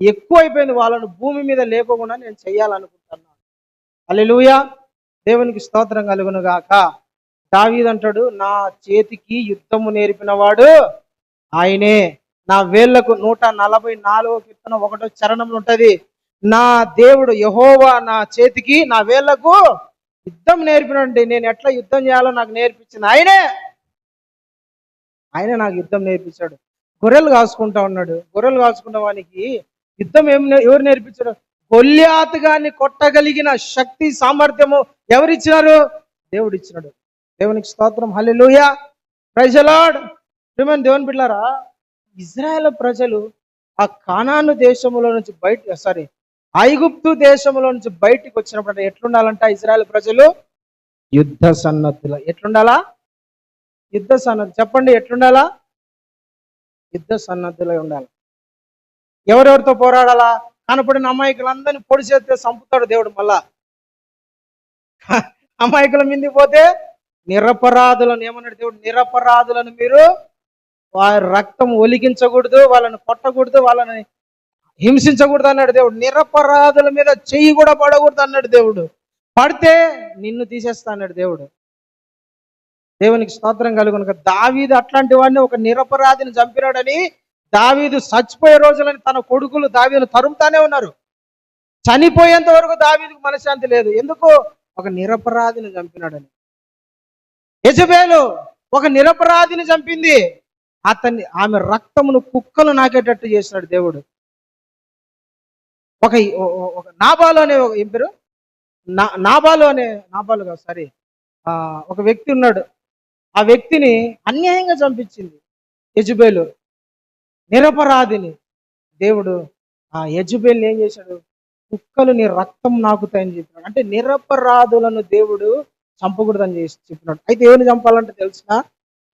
ఎక్కువైపోయింది, వాళ్ళను భూమి మీద లేకుండా నేను చెయ్యాలనుకుంటున్నాను. హల్లెలూయా. దేవునికి స్తోత్రం కలుగును గాక. దావీదు అంటాడు, నా చేతికి యుద్ధము నేర్పిన వాడు ఆయనే, నా వేళ్లకు 144వ కీర్తన 1వ చరణంలో ఉంటది, నా దేవుడు యెహోవా నా చేతికి, నా వేళ్లకు యుద్ధం నేర్పినండి. నేను ఎట్లా యుద్ధం చేయాలో నాకు నేర్పించింది ఆయనే నాకు యుద్ధం నేర్పించాడు. గొర్రెలు కాసుకుంటా ఉన్నాడు. గొర్రెలు కాసుకున్న వానికి యుద్ధం ఎవరు నేర్పించాడు? గొల్యాతు గాన్ని కొట్టగలిగిన శక్తి, సామర్థ్యము ఎవరిచ్చినారు? దేవుడు ఇచ్చినాడు. దేవునికి స్తోత్రం. హల్లెలూయా. Praise the Lord. ప్రియమైన దేవుని బిడ్డలారా, ఇజ్రాయెల్ ప్రజలు ఆ కానాను దేశములో నుంచి ఐగుప్తు దేశంలో నుంచి బయటికి వచ్చినప్పుడు ఎట్లుండాలంట? ఇజ్రాయెల్ ప్రజలు యుద్ధ సన్నద్ధులు. ఎట్లుండాలా? యుద్ధ సన్నద్ధులు. చెప్పండి, ఎట్లుండాలా? యుద్ధ సన్నద్ధులై ఉండాలి. ఎవరెవరితో పోరాడాలా? కనపడిన అమాయకులందరినీ పొడి చేస్తే చంపుతాడు దేవుడు. మళ్ళా అమాయకుల మీదకి పోతే నిరపరాధులను ఏమన్నాడు దేవుడు? నిరపరాధులను మీరు వారి రక్తం ఒలిగించకూడదు, వాళ్ళని కొట్టకూడదు, వాళ్ళని హింసించకూడదు అన్నాడు దేవుడు. నిరపరాధుల మీద చెయ్యి కూడా పడకూడదు అన్నాడు దేవుడు. పడితే నిన్ను తీసేస్తా అన్నాడు దేవుడు. దేవునికి స్తోత్రం కలుగును. దావీదు అట్లాంటి వాడిని, ఒక నిరపరాధిని చంపినాడని దావీదు చచ్చిపోయే రోజులని తన కొడుకులు దావీదును తరుముతానే ఉన్నారు. చనిపోయేంత వరకు దావీదుకు మనశ్శాంతి లేదు. ఎందుకు? ఒక నిరపరాధిని చంపినాడని. యెజబేలు ఒక నిరపరాధిని చంపింది. ఆమె రక్తమును కుక్కలు నాకేటట్టు చేసినాడు దేవుడు. ఒక నాబాలు అనే ఏం పేరు, నాబాలు కాదు సారీ, ఒక వ్యక్తి ఉన్నాడు. ఆ వ్యక్తిని అన్యాయంగా చంపించింది యెజబేలు, నిరపరాధిని. దేవుడు ఆ యెజబేలుని ఏం చేశాడు? కుక్కలు నీ రక్తం నాకుతాయని చెప్పినాడు. అంటే నిరపరాధులను దేవుడు చంపకూడదని చెప్పినాడు. అయితే ఎవరిని చంపాలంటే తెలిసిన,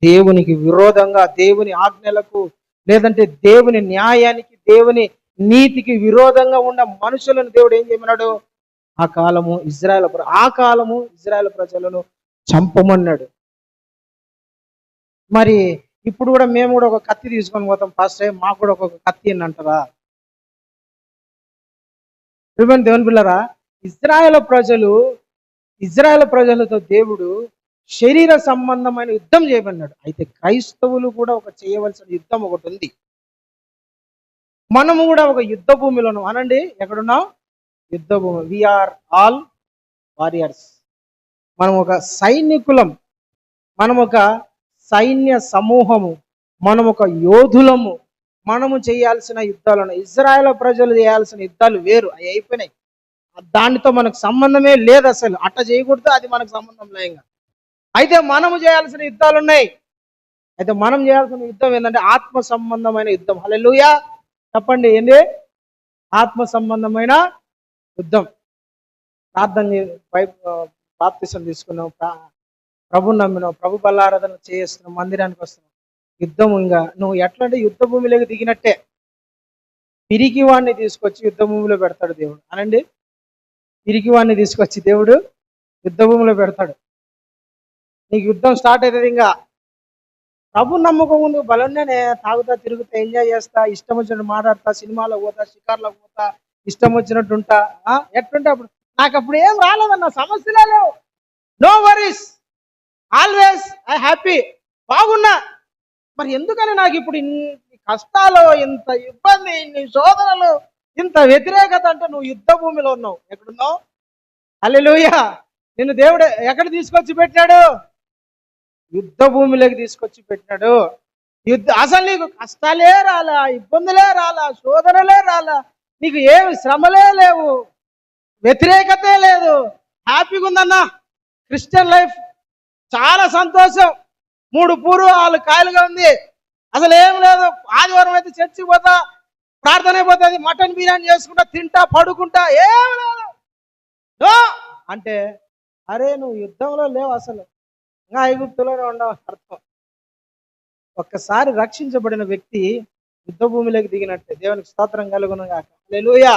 దేవునికి విరోధంగా, దేవుని ఆజ్ఞలకు, లేదంటే దేవుని న్యాయానికి, దేవుని నీతికి విరోధంగా ఉన్న మనుషులను దేవుడు ఏం చేయమన్నాడు? ఆ కాలము ఇజ్రాయెల్ ప్రజలను చంపమన్నాడు. మరి ఇప్పుడు కూడా మేము కూడా ఒక కత్తి తీసుకొని పోతాం పాస్టర్, మాకు కూడా ఒక కత్తి అని అంటారా? దేవుని పిల్లరా, ఇజ్రాయెల్ ప్రజలతో దేవుడు శరీర సంబంధమైన యుద్ధం చేయమన్నాడు. అయితే క్రైస్తవులు కూడా ఒక చేయవలసిన యుద్ధం ఒకటి ఉంది. మనము కూడా ఒక యుద్ధ భూమిలోను, అనండి ఎక్కడున్నాం? యుద్ధ భూమి. We are all warriors. మనం ఒక సైనికులం, మనం ఒక సైన్య సమూహము, మనం ఒక యోధులము. మనము చేయాల్సిన యుద్ధాలు, ఇజ్రాయెల్ ప్రజలు చేయాల్సిన యుద్ధాలు వేరు, అవి అయిపోయినాయి. దానితో మనకు సంబంధమే లేదు అసలు. అట్ట చేయకూడదు, అది మనకు సంబంధం లేదు. అయితే మనము చేయాల్సిన యుద్ధాలు ఉన్నాయి. అయితే మనం చేయాల్సిన యుద్ధం ఏంటంటే ఆత్మ సంబంధమైన యుద్ధం. హల్లెలూయా చెప్పండి. ఏంది? ఆత్మ సంబంధమైన యుద్ధం. ప్రార్థన, బాప్తిసం తీసుకున్నాం, ప్రభు నమ్మినావు, ప్రభు బల్లారాధన చేస్తున్నావు, మందిరానికి వస్తున్నావు. యుద్ధం ఇంకా నువ్వు ఎట్లా అంటే యుద్ధ భూమిలోకి దిగినట్టే. పిరికి వాడిని తీసుకొచ్చి యుద్ధ భూమిలో పెడతాడు దేవుడు. అనండి, పిరికి వాడిని తీసుకొచ్చి దేవుడు యుద్ధ భూమిలో పెడతాడు. నీకు యుద్ధం స్టార్ట్ అవుతుంది. ఇంకా ప్రభు నమ్మకం ముందు బలంగానే తాగుతా, తిరుగుతా, ఎంజాయ్ చేస్తా, ఇష్టం వచ్చినట్టు మాట్లాడతా, సినిమాలో పోతా, షికార్లకు పోతా, ఇష్టం వచ్చినట్టు ఉంటా. ఎట్లుంటే అప్పుడు నాకు అప్పుడు ఏం రాలేదన్న, సమస్యలే లేవు, no worries, always I happy, బాగున్నా. మరి ఎందుకని నాకు ఇప్పుడు ఇన్ని కష్టాలు, ఇంత ఇబ్బంది, ఇన్ని శోధనలు, ఇంత వ్యతిరేకత? అంటే నువ్వు యుద్ధ భూమిలో ఉన్నావు. ఎక్కడున్నావు? హల్లెలూయా. నిన్ను దేవుడు ఎక్కడ తీసుకొచ్చి పెట్టాడు? యుద్ధ భూమిలోకి తీసుకొచ్చి పెట్టినాడు. అసలు నీకు కష్టాలే రాలా, ఇబ్బందులే రాలా, శోధనలే రాలా, నీకు ఏమి శ్రమలే లేవు, వ్యతిరేకతే లేదు, హ్యాపీగా ఉందన్నా. క్రిస్టియన్ లైఫ్ చాలా సంతోషం. 3 పూర్వాలు కాయలుగా ఉంది. అసలు ఏం లేదు. ఆదివారం అయితే చర్చికి పోతా, ప్రార్థన అయిపోతుంది, మటన్ బిర్యానీ చేసుకుంటా, తింటా, పడుకుంటా, ఏం లేదు అంటే అరే నువ్వు యుద్ధంలో లేవు, అసలు ఇంకా ఐగుప్తులోనే ఉండవు అర్థం. ఒక్కసారి రక్షించబడిన వ్యక్తి యుద్ధ భూమిలోకి దిగినట్లే. దేవునికి స్తోత్రం కలుగును గాక. హల్లెలూయా.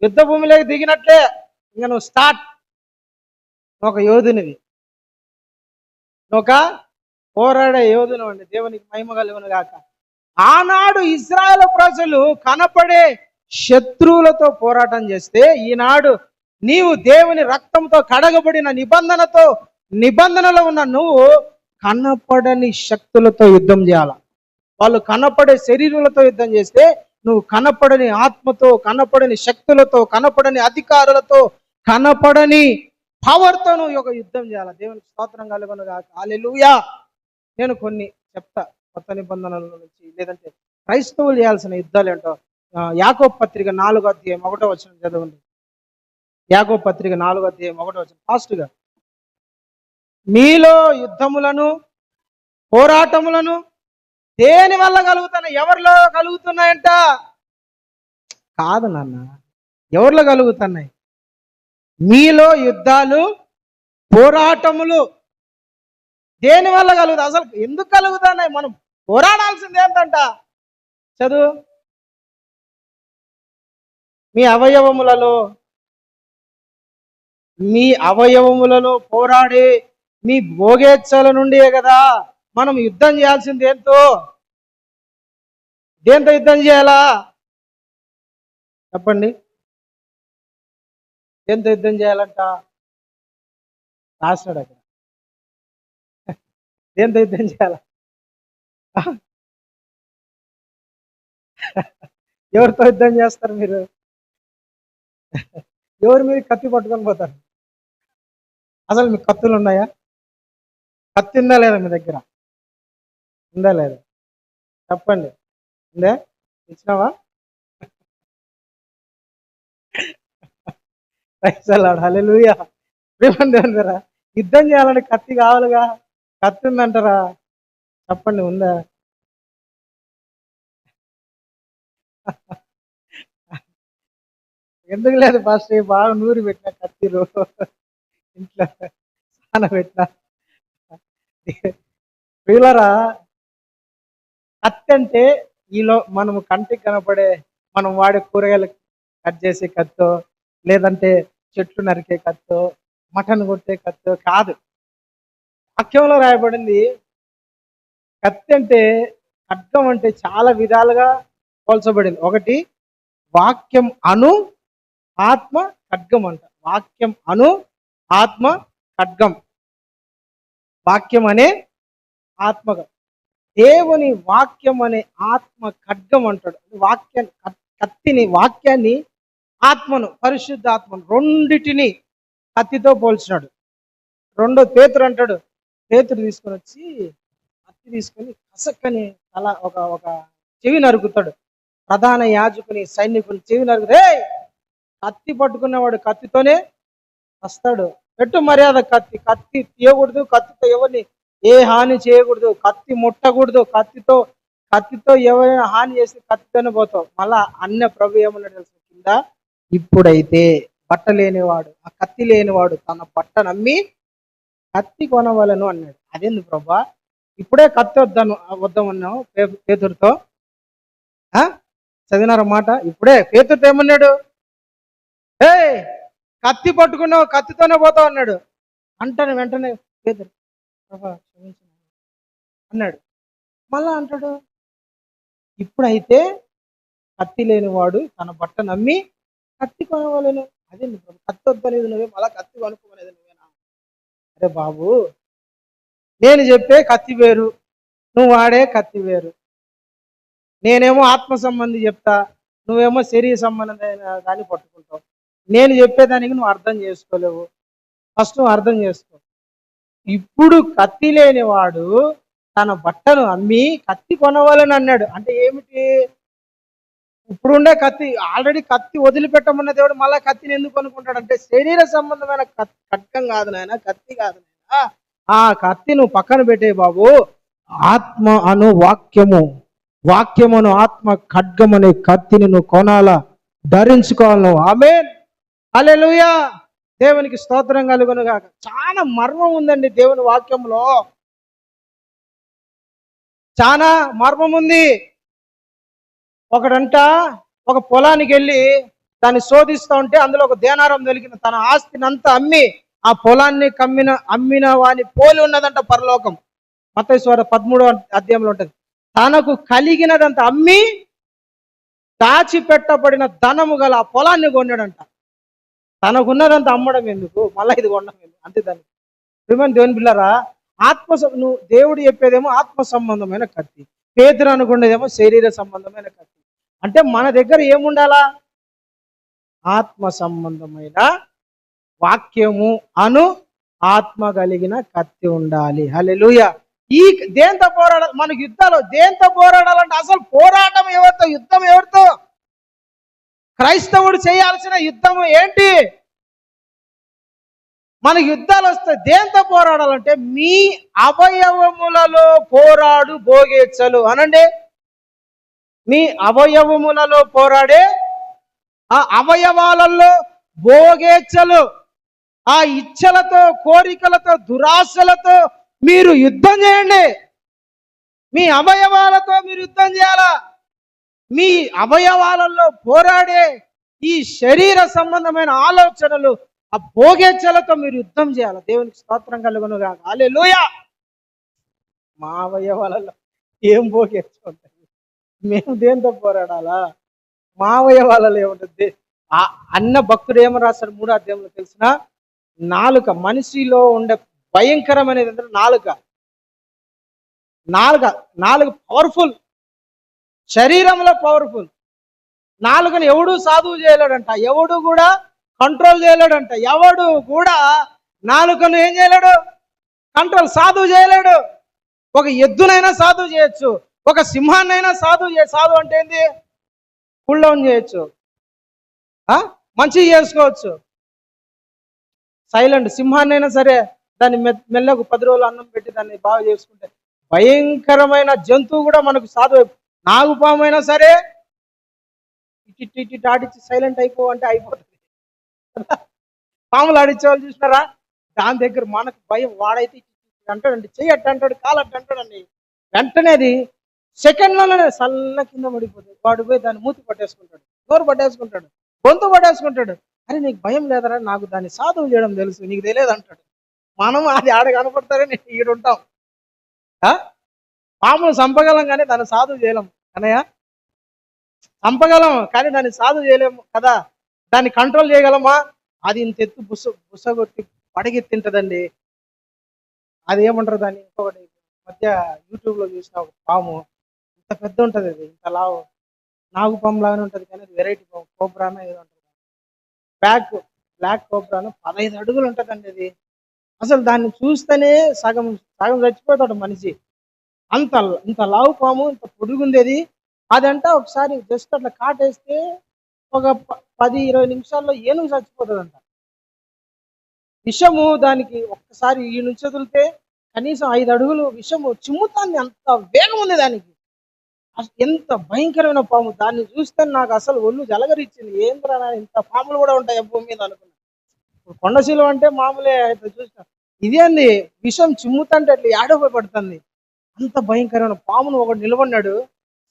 యుద్ధ భూమిలోకి దిగినట్లే. ఇంకా నువ్వు స్టార్ట్. ఒక యోధునివి, ఒక పోరాడే యోధును అండి. దేవునికి మహిమ కలుగును గాక. ఆనాడు ఇజ్రాయెల్ ప్రజలు కనపడే శత్రువులతో పోరాటం చేస్తే, ఈనాడు నీవు దేవుని రక్తంతో కడగబడిన నిబంధనలో ఉన్న నువ్వు కనపడని శక్తులతో యుద్ధం చేయాల. వాళ్ళు కనపడే శరీరులతో యుద్ధం చేస్తే, నువ్వు కనపడని ఆత్మతో, కనపడని శక్తులతో, కనపడని అధికారులతో, కనపడని పవర్తో నువ్వు ఒక యుద్ధం చేయాలి. దేవునికి స్తోత్రం కలుగును గాక. హల్లెలూయా. నేను కొన్ని చెప్తా కొత్త నిబంధనల నుంచి, లేదంటే క్రైస్తవులు చేయాల్సిన యుద్ధాలు ఏంటో. యాకోబు పత్రిక 4వ అధ్యాయం 1వ వచనం చదవండి. యాకోబు పత్రిక 4వ అధ్యాయం 1వ వచనం ఫాస్ట్గా. మీలో యుద్ధములను, పోరాటములను దేని వల్ల కలుగుతున్నాయి? ఎవరిలో కలుగుతున్నాయంట? కాదు నాన్న, ఎవరిలో కలుగుతున్నాయి? మీలో యుద్ధాలు, పోరాటములు దేని వల్ల కలుగుతాయి? అసలు ఎందుకు కలుగుతున్నాయి? మనం పోరాడాల్సింది ఏంటంట? చదువు. మీ అవయవములలో పోరాడి మీ భోగేచ్ఛల నుండి కదా మనం యుద్ధం చేయాల్సింది. దేంతో యుద్ధం చేయాలా? చెప్పండి. దేంతో యుద్ధం చేయాలంట? రాస్తాడు అక్కడ. దేంతో యుద్ధం చేయాల? ఎవరితో యుద్ధం చేస్తారు మీరు? ఎవరు మీరు కత్తి పట్టుకొని పోతారు? అసలు మీకు కత్తులు ఉన్నాయా? కత్తి ఉందా లేదా మీ దగ్గర? ఉందా లేదా? చెప్పండి. ఉందా? ఇచ్చినావా? హల్లెలూయా. దేవుని యుద్ధం చేయాలంటే కత్తి కావాలిగా. కత్తి ఉందంటారా? చెప్పండి, ఉందా? ఎందుకు లేదు పాస్టర్, బాగా నూరి పెట్టిన కత్తిలు ఇంట్లో స్నాన పెట్టిన. ప్రియులారా, కత్తి అంటే ఈలో మనము కంటికి కనపడే మనం వాడే కూరగాయలు కట్ చేసే కత్తో, లేదంటే చెట్లు నరికే కత్తో, మటన్ కొట్టే కత్తో కాదు. వాక్యంలో రాయబడింది కత్తి అంటే, ఖడ్గం అంటే చాలా విధాలుగా పోల్చబడింది. ఒకటి, వాక్యం అను ఆత్మ ఖడ్గం అంట. వాక్యం అను ఆత్మ ఖడ్గం. వాక్యం అనే ఆత్మగా, దేవుని వాక్యం అనే ఆత్మ ఖడ్గం అంటాడు. వాక్యాన్ని, ఆత్మను, పరిశుద్ధ ఆత్మను రెండిటిని కత్తితో పోల్చినాడు. రెండో పేతురు అంటాడు, పేతురు తీసుకొని వచ్చి కత్తి తీసుకొని కసక్కని అలా ఒక ఒక చెవి నరుకుతాడు. ప్రధాన యాజకుని, సైనికుని చెవి నరుకుతే, కత్తి పట్టుకున్నవాడు కత్తితోనే వస్తాడు. పెట్టు మర్యాద కత్తి. కత్తి తీయకూడదు, కత్తితో ఎవరిని ఏ హాని చేయకూడదు, కత్తి ముట్టకూడదు. కత్తితో ఎవరైనా హాని చేసి కత్తితోనే పోతావు. మళ్ళా అన్న ప్రభు ఏమన్నాడు తెలుసు కింద, ఇప్పుడైతే బట్ట లేనివాడు, ఆ కత్తి లేనివాడు తన బట్ట నమ్మి కత్తి కొనవలను అన్నాడు. అదేంది ప్రభా, ఇప్పుడే కత్తి వద్దామన్నావు పేతురుతో? చదివినారు మాట. ఇప్పుడే పేతురుతో ఏమన్నాడు? ఏ కత్తి పట్టుకున్నావు, కత్తితోనే పోతావు అన్నాడు. వెంటనే పేతురు ప్రభా క్షమించు అన్నాడు. మళ్ళా అంటాడు, ఇప్పుడైతే కత్తి లేనివాడు తన బట్ట నమ్మి కత్తి కొనవలను. అదే కత్తి వద్దనేది నువ్వే, మళ్ళా కత్తి కొనుక్కోనేది నువ్వేనా? అరే బాబు, నేను చెప్పే కత్తి వేరు, నువ్వు వాడే కత్తి వేరు. నేనేమో ఆత్మ సంబంధి చెప్తా, నువ్వేమో శరీర సంబంధమైన దాన్ని పట్టుకుంటావు. నేను చెప్పేదానికి నువ్వు అర్థం చేసుకోలేవు. ఫస్ట్ నువ్వు అర్థం చేసుకో. ఇప్పుడు కత్తి లేనివాడు తన బట్టను అమ్మి కత్తి కొనవాలని అన్నాడు. అంటే ఏమిటి? ఇప్పుడుండే కత్తి, ఆల్రెడీ కత్తి వదిలిపెట్టమన్న దేవుడు మళ్ళా కత్తిని ఎందుకు అనుకుంటాడు అంటే, శరీర సంబంధమైన ఖడ్గం కాదు నాయన, కత్తి కాదు నాయన. ఆ కత్తి నువ్వు పక్కన పెట్టే బాబు. ఆత్మ అను వాక్యమును ఆత్మ ఖడ్గం అనే కత్తిని నువ్వు కొనాలా, ధరించుకోవాలి నువ్వు. ఆమేన్, హల్లెలూయా. దేవునికి స్తోత్రం కలుగునుగాక. చాలా మర్మం ఉందండి దేవుని వాక్యంలో, చాలా మర్మం ఉంది. ఒకడంట ఒక పొలానికి వెళ్ళి దాన్ని శోధిస్తూ ఉంటే అందులో ఒక దేనారం దొరికిన, తన ఆస్తిని అంతా అమ్మి ఆ పొలాన్ని అమ్మిన వాని పోలి ఉన్నదంట పరలోకం. మత్తయి సువార్త 13వ అధ్యాయంలో ఉంటుంది. తనకు కలిగినదంతా అమ్మి దాచిపెట్టబడిన ధనము గల ఆ పొలాన్ని కొన్నాడంట. తనకున్నదంతా అమ్మడం ఎందుకు, మళ్ళీ ఇది కొనడం ఎందుకు? అంతే దాన్ని. దేవుని బిడ్డలారా, నువ్వు దేవుడు చెప్పేదేమో ఆత్మ సంబంధమైన కత్తి, పేతురు అనుకునేదేమో శరీర సంబంధమైన కత్తి. అంటే మన దగ్గర ఏముండాలా? ఆత్మ సంబంధమైన వాక్యము అను ఆత్మ కలిగిన కత్తి ఉండాలి. హల్లెలూయా. దేంతో పోరాడాలి? మనకు యుద్ధాలు దేంతో పోరాడాలంటే, అసలు పోరాటం ఎవరితో, యుద్ధం ఎవరితో? క్రైస్తవుడు చేయాల్సిన యుద్ధం ఏంటి? మనకు యుద్ధాలు వస్తే దేంతో పోరాడాలంటే, మీ అవయవములలో పోరాడు భోగేచ్ఛలు అనండి. మీ అవయవములలో పోరాడే ఆ అవయవాలలో భోగేచ్ఛలు, ఆ ఇచ్ఛలతో, కోరికలతో, దురాశలతో మీరు యుద్ధం చేయండి. మీ అవయవాలతో మీరు యుద్ధం చేయాలా? మీ అవయవాలలో పోరాడే ఈ శరీర సంబంధమైన ఆలోచనలు, ఆ భోగేచ్ఛలతో మీరు యుద్ధం చేయాలి. దేవునికి స్తోత్రం కలుగునుగాక. హల్లెలూయా. మా అవయవాలలో ఏం భోగేచ్ఛ ఉంటుంది? మేము దేంతో పోరాడాలా? మా అవయవాలలో ఏముంటుంది? ఆ అన్న భక్తుడు ఏమో రాస్తాడు 3వ అధ్యాయంలో తెలిసిన, నాలుక మనిషిలో ఉండే భయంకరమైనది అంటే నాలుక. నాలుక నాలుగు పవర్ఫుల్, శరీరంలో పవర్ఫుల్. నాలుకను ఎవడు సాధువు చేయలేడంట, ఎవడు కూడా కంట్రోల్ చేయలేడంట, ఎవడు కూడా నాలుకను ఏం చేయలేడు, కంట్రోల్ సాధువు చేయలేడు. ఒక ఎద్దునైనా సాధువు చేయొచ్చు, ఒక సింహాన్నైనా సాధువు అంటే ఏంది, కూల్ డౌన్ చేయొచ్చు, మంచిగా చేసుకోవచ్చు. సైలెంట్ సింహాన్నైనా సరే దాన్ని మెల్లకు 10 రోజులు అన్నం పెట్టి దాన్ని బాగా చేసుకుంటే, భయంకరమైన జంతువు కూడా మనకు సాధువు. నాగుపాము అయినా సరే ఇటు ఆడిచ్చి సైలెంట్ అయిపో అంటే అయిపోతుంది. పాములు ఆడిచ్చే వాళ్ళు చూసినారా? దాని దగ్గర మనకు భయం. వాడైతే అంటాడండి, చెయ్యి అట్ట అంటాడు, కాలు అట్ట అంటాడండి, వెంటనే అది సెకండ్లోనే సల్ల కింద పడిపోతుంది. వాడు పోయి దాన్ని మూతి పట్టేసుకుంటాడు, నోరు పట్టేసుకుంటాడు, గొంతు పట్టేసుకుంటాడు. అరే నీకు భయం లేదరా, నాకు దాన్ని సాధువు చేయడం తెలుసు, నీకు తెలియదు అంటాడు. మనం అది ఆడ కనపడతారని ఈడుంటాం. పాములు చంపగలం కానీ దాన్ని సాధువు చేయలేం అన్నయ్య. చంపగలం కానీ దాన్ని సాధువు చేయలేము కదా. దాన్ని కంట్రోల్ చేయగలమా? అది ఇంత ఎత్తు బుసగొట్టి పడగెత్తింటదండి. అది ఏమంటారు దాన్ని, ఇంకొకటి మధ్య యూట్యూబ్లో చూసిన ఒక పాము, ఇంత పెద్ద ఉంటుంది, అది ఇంత లావు, నాగుపాము లాగానే ఉంటుంది కానీ అది వెరైటీ పాము, కోబ్రానో ఏదో ఉంటుంది, బ్లాక్ కోబ్రాను, 15 అడుగులు ఉంటుందండి అది. అసలు దాన్ని చూస్తేనే సగం చచ్చిపోతాడు మనిషి. ఇంత లావు పాము, ఇంత పొడుగుండేది. అదంట ఒకసారి జస్ట్ అట్లా కాటేస్తే ఒక 10-20 నిమిషాల్లో ఏనుగు చచ్చిపోతుందంట. విషము దానికి ఒక్కసారి ఈ నుంచి వదిలితే కనీసం 5 అడుగులు విషము చిమ్ముతాన్ని, అంత వేగం ఉంది దానికి. ఎంత భయంకరమైన పాము. దాన్ని చూస్తే నాకు అసలు ఒళ్ళు జలగరిచ్చింది. ఏంద్రా ఇంత పాములు కూడా ఉంటాయి భూమి మీద అనుకున్నా. ఇప్పుడు కొండశీలం అంటే మామూలే, ఇట్లా చూసిన ఇదేంది విషం చిమ్ముతంటే అట్లా ఏడవై పడుతుంది. అంత భయంకరమైన పామును ఒకటి నిలబడినాడు.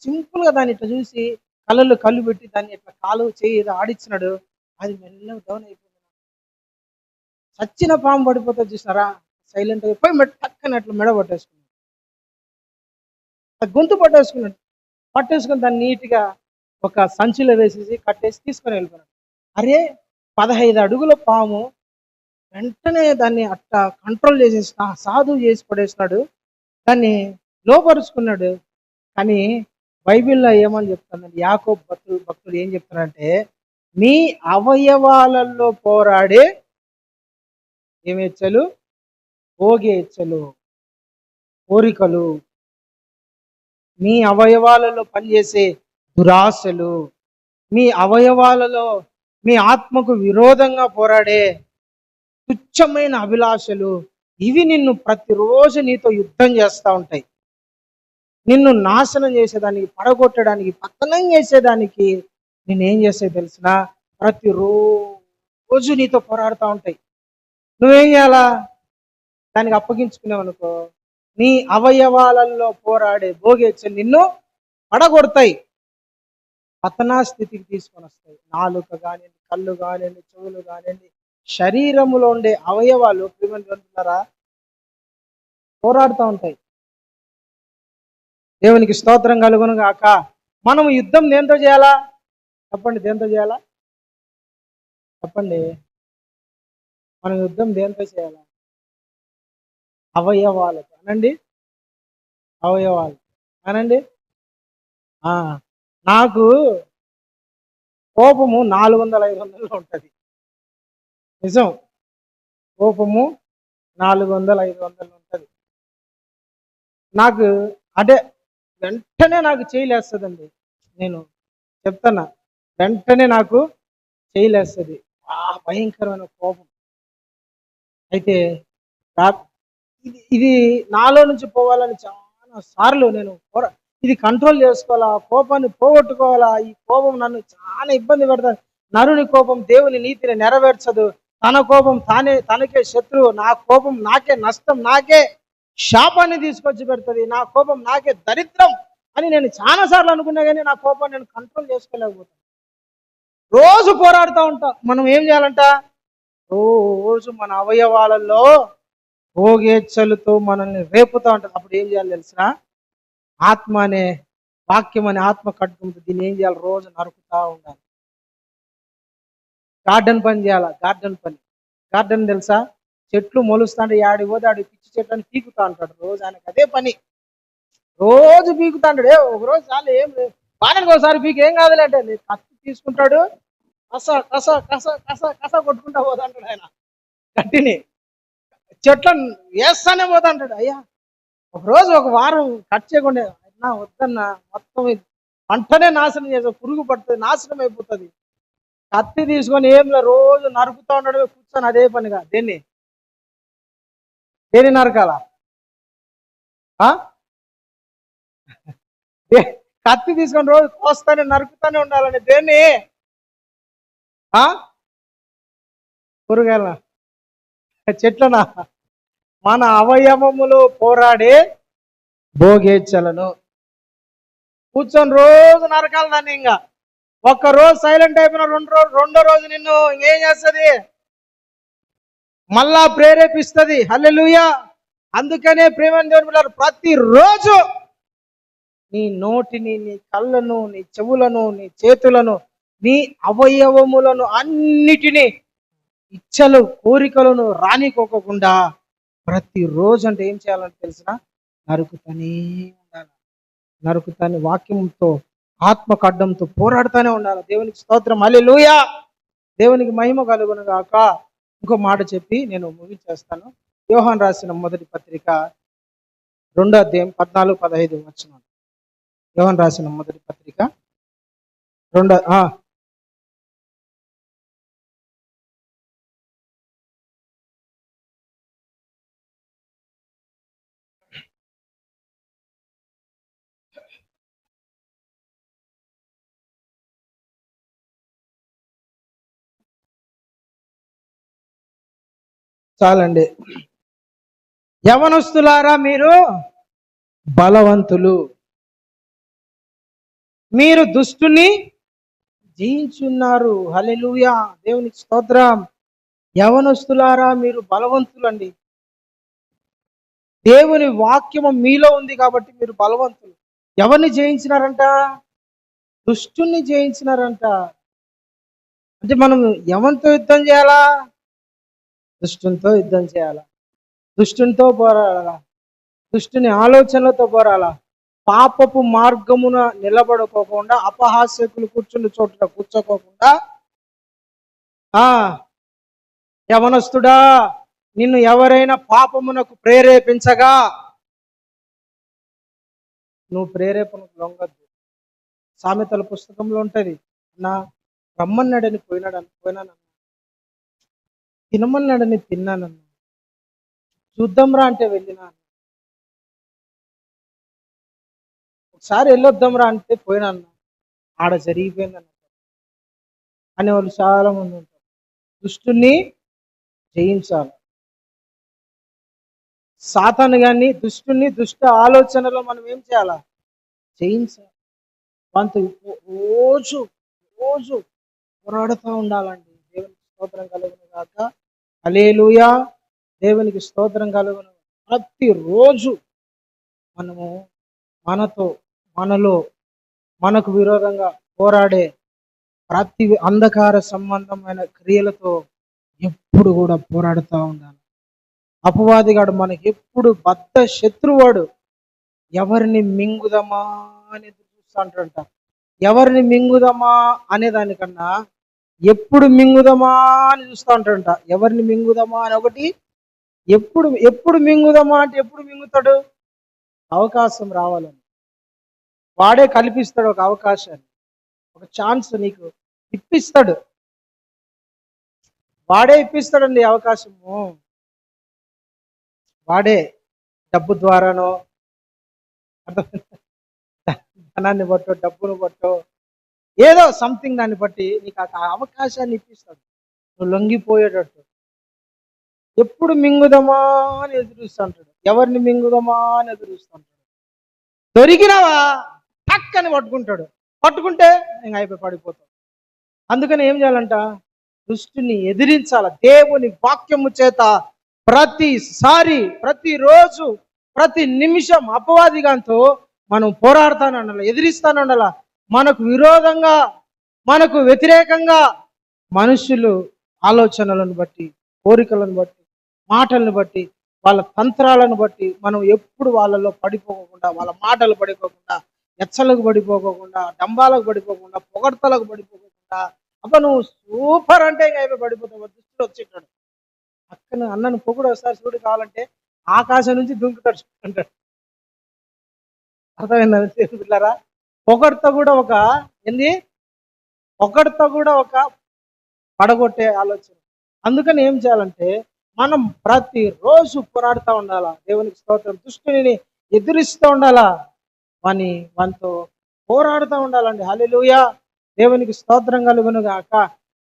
సింపుల్ గా దాన్ని ఇట్లా చూసి కళ్ళు పెట్టి దాన్ని ఇట్లా కాలు చేయి ఆడిచ్చినాడు. అది మెల్లగా డౌన్ అయిపోయింది. చచ్చిన పాము పడిపోతుంది చూసినారా, సైలెంట్ అయిపోయి టక్కని అట్లా మెడ పట్టేసుకున్నాడు, గొంతు పట్టేసుకుని దాన్ని నీట్గా ఒక సంచిలో వేసేసి కట్టేసి తీసుకొని వెళ్ళిపోయాడు. అరే 15 అడుగుల పాము, వెంటనే దాన్ని అట్లా కంట్రోల్ చేసేసి సాధువు చేసి పడేసినాడు, దాన్ని లోపరుచుకున్నాడు. కానీ బైబిల్లో ఏమని చెప్తానండి, యాకోబు భక్తుడు ఏం చెప్తారంటే, మీ అవయవాలలో పోరాడే ఏమేచ్చలు, భోగేచ్చలు, కోరికలు, మీ అవయవాలలో పనిచేసే దురాశలు, మీ అవయవాలలో మీ ఆత్మకు విరోధంగా పోరాడే తుచ్చమైన అభిలాషలు, ఇవి నిన్ను ప్రతిరోజు నీతో యుద్ధం చేస్తూ ఉంటాయి. నిన్ను నాశనం చేసేదానికి, పడగొట్టడానికి, పతనం చేసేదానికి నేనేం చేస్తాయి తెలిసిన, ప్రతిరోజు నీతో పోరాడుతూ ఉంటాయి. నువ్వేం చేయాలా? దానికి అప్పగించుకున్నావు అనుకో, నీ అవయవాలలో పోరాడే భోగేచ్చలు నిన్ను పడగొడతాయి, పతనా స్థితికి తీసుకొని వస్తాయి. నాలుక కానివ్వండి, కళ్ళు కానివ్వండి, చెవులు కానివ్వండి, శరీరములో ఉండే అవయవాలు ప్రియమంటున్నారా పోరాడుతూ ఉంటాయి. దేవునికి స్తోత్రం కలుగును గాక. మనం యుద్ధం దేంతో చేయాలా చెప్పండి? దేంతో చేయాలా చెప్పండి? మనం యుద్ధం దేంతో చేయాలా? అవయవాలతో అనండి, అవయవాలు అనండి. నాకు కోపము 400-500 ఉంటుంది, నిజం. కోపము 400-500 ఉంటుంది. నాకు అంటే వెంటనే నాకు చేయలేస్తుందండి. నేను చెప్తాను, వెంటనే నాకు చేయలేస్తుంది. భయంకరమైన కోపం. అయితే ఇది నాలో నుంచి పోవాలని చాలా సార్లు నేను ఇది కంట్రోల్ చేసుకోవాలా, కోపాన్ని పోగొట్టుకోవాలా. ఈ కోపం నన్ను చాలా ఇబ్బంది పెడతాను. నరుని కోపం దేవుని నీతిని నెరవేర్చదు. తన కోపం తనకే శత్రువు. నా కోపం నాకే నష్టం, నాకే శాపాన్ని తీసుకొచ్చి పెడుతుంది. నా కోపం నాకే దరిద్రం అని నేను చాలా సార్లు అనుకున్నా, కానీ నా కోపాన్ని నేను కంట్రోల్ చేసుకోలేకపోతాను. రోజు పోరాడుతూ ఉంటా. మనం ఏం చేయాలంట? రోజు మన అవయవాలలో భోగేచ్ఛలతో మనల్ని రేపుతూ ఉంటుంది. అప్పుడు ఏం చేయాలి తెలిసిన? ఆత్మ అనే వాక్యం అనే ఆత్మ ఖడ్గంతో దీన్ని ఏం చేయాలి? రోజు నరుకుతా ఉండాలి. గార్డెన్ పని చేయాలి. గార్డెన్ తెలుసా? చెట్లు మొలుస్తాంటే ఆడికి పోతే ఆడి పిచ్చి చెట్లని పీకుతా ఉంటాడు రోజు. ఆయనకు అదే పని. రోజు పీకుతా ఉంటాడు. ఒక రోజు చాలు, ఏం లేదు, వారానికి ఒకసారి పీకి ఏం కాదులే అంటే కత్తి తీసుకుంటాడు, కస కస కస కస కస కొట్టుకుంటా పోతాంటాడు. ఆయన గట్టిని చెట్లను వేస్తానే పోతాంటాడు. అయ్యా ఒకరోజు ఒక వారం కట్ చేయకుండా, అన్నా వద్దన్నా, మొత్తం పంటనే నాశనం చేస్తా, పురుగు పడుతుంది, నాశనం అయిపోతుంది. కత్తి తీసుకొని ఏం రోజు నరుకుతా ఉన్నాడు కూర్చొని అదే పనిగా. దేన్ని నరకాల? కత్తి తీసుకొని రోజు కోస్తానే నరుకుతానే ఉండాలని. దేన్ని? కూరగాయల చెట్లనా? మన అవయవములు పోరాడే భోగేచ్చలను కూర్చొని రోజు నరకాలి దాన్ని. ఇంకా ఒక్క రోజు సైలెంట్ అయిపోయిన రెండో రోజు నిన్ను ఇంకేం చేస్తుంది? మళ్ళా ప్రేరేపిస్తుంది. హల్లెలూయా. అందుకనే ప్రేమని దేవుని బిడ్డలారా, ప్రతిరోజు నీ నోటిని, నీ కళ్ళను, నీ చెవులను, నీ చేతులను, నీ అవయవములను అన్నిటినీ ఇచ్చలు కోరికలను రానికోకుండా ప్రతిరోజు అంటే ఏం చేయాలని తెలిసిన? నరుకుతానే ఉండాలి. నరుకుతానే వాక్యంతో, ఆత్మ ఖడ్గంతో పోరాడుతూనే ఉండాలి. దేవునికి స్తోత్రం. హల్లెలూయా. దేవునికి మహిమ కలుగును గాక. ఇంకో మాట చెప్పి నేను ముగించేస్తాను. యోహాను రాసిన మొదటి పత్రిక 2వ అధ్యాయం 14-15 వచనం. యోహాను రాసిన మొదటి పత్రిక 2 చాలండి. యవనస్తులారా మీరు బలవంతులు, మీరు దుష్టుని జయించున్నారు. హల్లెలూయా. దేవునికి స్తోత్రం. యవనస్తులారా మీరు బలవంతులండి. దేవుని వాక్యము మీలో ఉంది కాబట్టి మీరు బలవంతులు. ఎవరిని జయించినారంట? దుష్టుని జయించినారంట. అంటే మనం ఎవరితో యుద్ధం చేయాలా? దుష్టునితో యుద్ధం చేయాలా? దుష్టునితో పోరాడాలా? దుష్టుని ఆలోచనలతో పోరాడాలా? పాపపు మార్గమున నిలబడుకోకుండా, అపహాస్యకులు కూర్చుని చోటున కూర్చోకోకుండా, యవనస్తుడా నిన్ను ఎవరైనా పాపమునకు ప్రేరేపించగా నువ్వు ప్రేరేపణకు లొంగద్దు. సామెతల పుస్తకంలో ఉంటది, నా రమ్మన్నాడని పోయినానన్నా, తినమన్నాడని తిన్నానన్నా, చూద్దాంరా అంటే వెళ్ళినా, ఒకసారి వెళ్ళొద్దాంరా అంటే పోయినాన్న, ఆడ జరిగిపోయిందన్న అనేవాళ్ళు చాలా మంది ఉంటారు. దుష్టుని జయించాలి. సాతాను గాని దుష్టుని, దుష్ట ఆలోచనలో మనం ఏం చేయాలా? జయించాలి. వంతు రోజు పోరాడుతూ ఉండాలండి. దేవునికి స్తోత్రం కలుగును గాక. హల్లెలూయా. దేవునికి స్తోత్రం కలుగును. ప్రతిరోజు మనము మనలో మనకు విరోధంగా పోరాడే ప్రతి అంధకార సంబంధమైన క్రియలతో ఎప్పుడు కూడా పోరాడుతూ ఉండాలి. అపవాదిగాడు మనకి ఎప్పుడు బద్ద శత్రువాడు. ఎవరిని మింగుదమా అని చూస్తూ అంటాడంట. ఎవరిని మింగుదమా అనే దానికన్నా ఎప్పుడు మింగుదమా అని చూస్తూ ఉంటాడంట. ఎవరిని మింగుదమా అని ఒకటి, ఎప్పుడు మింగుదమా అంటే ఎప్పుడు మింగుతాడు? అవకాశం రావాలని వాడే కల్పిస్తాడు. ఒక అవకాశాన్ని, ఒక ఛాన్స్ నీకు ఇప్పిస్తాడు. వాడే ఇప్పిస్తాడండి అవకాశము. వాడే డబ్బు ద్వారానో, ధనాన్ని బట్టో, డబ్బును బట్టో, ఏదో సంథింగ్ దాన్ని బట్టి నీకు ఆ అవకాశాన్ని ఇప్పిస్తాడు. నువ్వు లొంగిపోయేటట్టు. ఎప్పుడు మింగుదమా అని ఎదురుస్తుంటాడు. ఎవరిని మింగుదమా అని ఎదురుస్తుంటాడు. దొరికినావా టక్కని పట్టుకుంటే ఇంకా అయిపోయి పడిపోతావు. అందుకని ఏం చేయాలంట? దుష్టుని ఎదిరించాల. దేవుని వాక్యము చేత ప్రతిసారి, ప్రతిరోజు, ప్రతి నిమిషం అపవాదిగాంతో మనం పోరాడుతానే ఉండాలి, ఎదిరిస్తానే ఉండాలి. మనకు విరోధంగా, మనకు వ్యతిరేకంగా మనుషులు ఆలోచనలను బట్టి, కోరికలను బట్టి, మాటలను బట్టి, వాళ్ళ తంత్రాలను బట్టి మనం ఎప్పుడు వాళ్ళలో పడిపోకుండా, వాళ్ళ మాటలు పడిపోకుండా, ఎచ్చలకు పడిపోకుండా, డంబాలకు పడిపోకుండా, పొగడ్తలకు పడిపోకుండా, అబ్బా నువ్వు సూపర్ అంటే ఇంకా అయిపోయి పడిపోతావు. దృష్టిలో వచ్చేటాడు అక్కను అన్నను పొగుడు ఒకసారి చూడు కావాలంటే ఆకాశం నుంచి దుంకుతాడు అంటాడు. అర్థమైందా పిల్లరా? పొగడ్త కూడా ఒక ఏంది, పొగడ్త కూడా ఒక పడగొట్టే ఆలోచన. అందుకని ఏం చేయాలంటే మనం ప్రతిరోజు పోరాడుతూ ఉండాలా. దేవునికి స్తోత్రం. దుష్టుని ఎదురిస్తూ ఉండాలా, వానితో పోరాడుతూ ఉండాలండి. హల్లెలూయా. దేవునికి స్తోత్రం కలుగును గాక.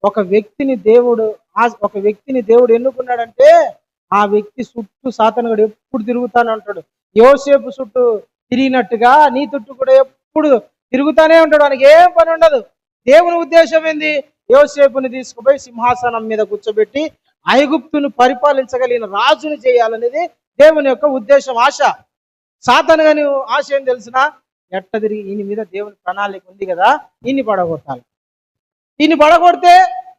ఒక వ్యక్తిని దేవుడు ఎన్నుకున్నాడంటే ఆ వ్యక్తి చుట్టూ సాతానుగాడు ఎప్పుడు తిరుగుతానే ఉంటాడు. యోసేపు చుట్టూ తిరిగినట్టుగా నీ చుట్టూ కూడా ఎప్పుడు తిరుగుతానే ఉంటాడు. వానికి ఏం పని ఉండదు. దేవుని ఉద్దేశం ఏంది? యోసేపుని తీసుకుపోయి సింహాసనం మీద కూర్చోబెట్టి ఐగుప్తును పరిపాలించగలిగిన రాజుని చేయాలనేది దేవుని యొక్క ఉద్దేశం, ఆశ. సాతాను గాని ఆశ ఏం తెలిసిన, ఎట్ట తిరిగి ఈయన మీద దేవుని ప్రణాళిక ఉంది కదా, ఈయన్ని పడగొట్టాలి. ఈయన పడగొడితే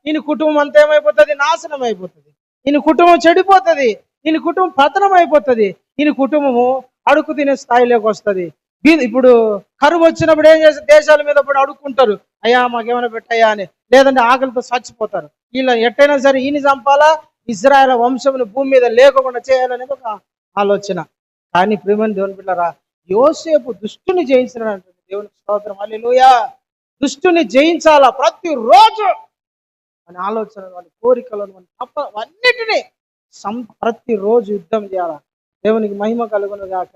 ఈయన కుటుంబం అంతా ఏమైపోతుంది? నాశనం అయిపోతుంది. ఈయన కుటుంబం చెడిపోతుంది. ఈయన కుటుంబం పతనం అయిపోతుంది. ఈయన కుటుంబము అడుగు తినే స్థాయిలోకి వస్తుంది. ఇప్పుడు కరువు వచ్చినప్పుడు ఏం చేస్తారు? దేశాల మీద పడి అడుక్కుంటారు, అయ్యా మాకేమైనా పెట్టయ్యా అని. లేదంటే ఆకలితో చచ్చిపోతారు. వీళ్ళ ఎట్టయినా సరే ఈయన చంపాలా, ఇజ్రాయేల్ వంశమును భూమి మీద లేకుండా చేయాలనేది ఒక ఆలోచన. కానీ ప్రియమైన దేవుని బిడ్డలారా, యోసేపు దుష్టుని జయించినాడు. దేవునికి స్తోత్రం. హల్లెలూయా. దుష్టుని జయించాలా ప్రతిరోజు మన ఆలోచన, మన కోరికలను, మన అన్నిటినీ ప్రతిరోజు యుద్ధం చేయాలా. దేవునికి మహిమ కలుగును గాక.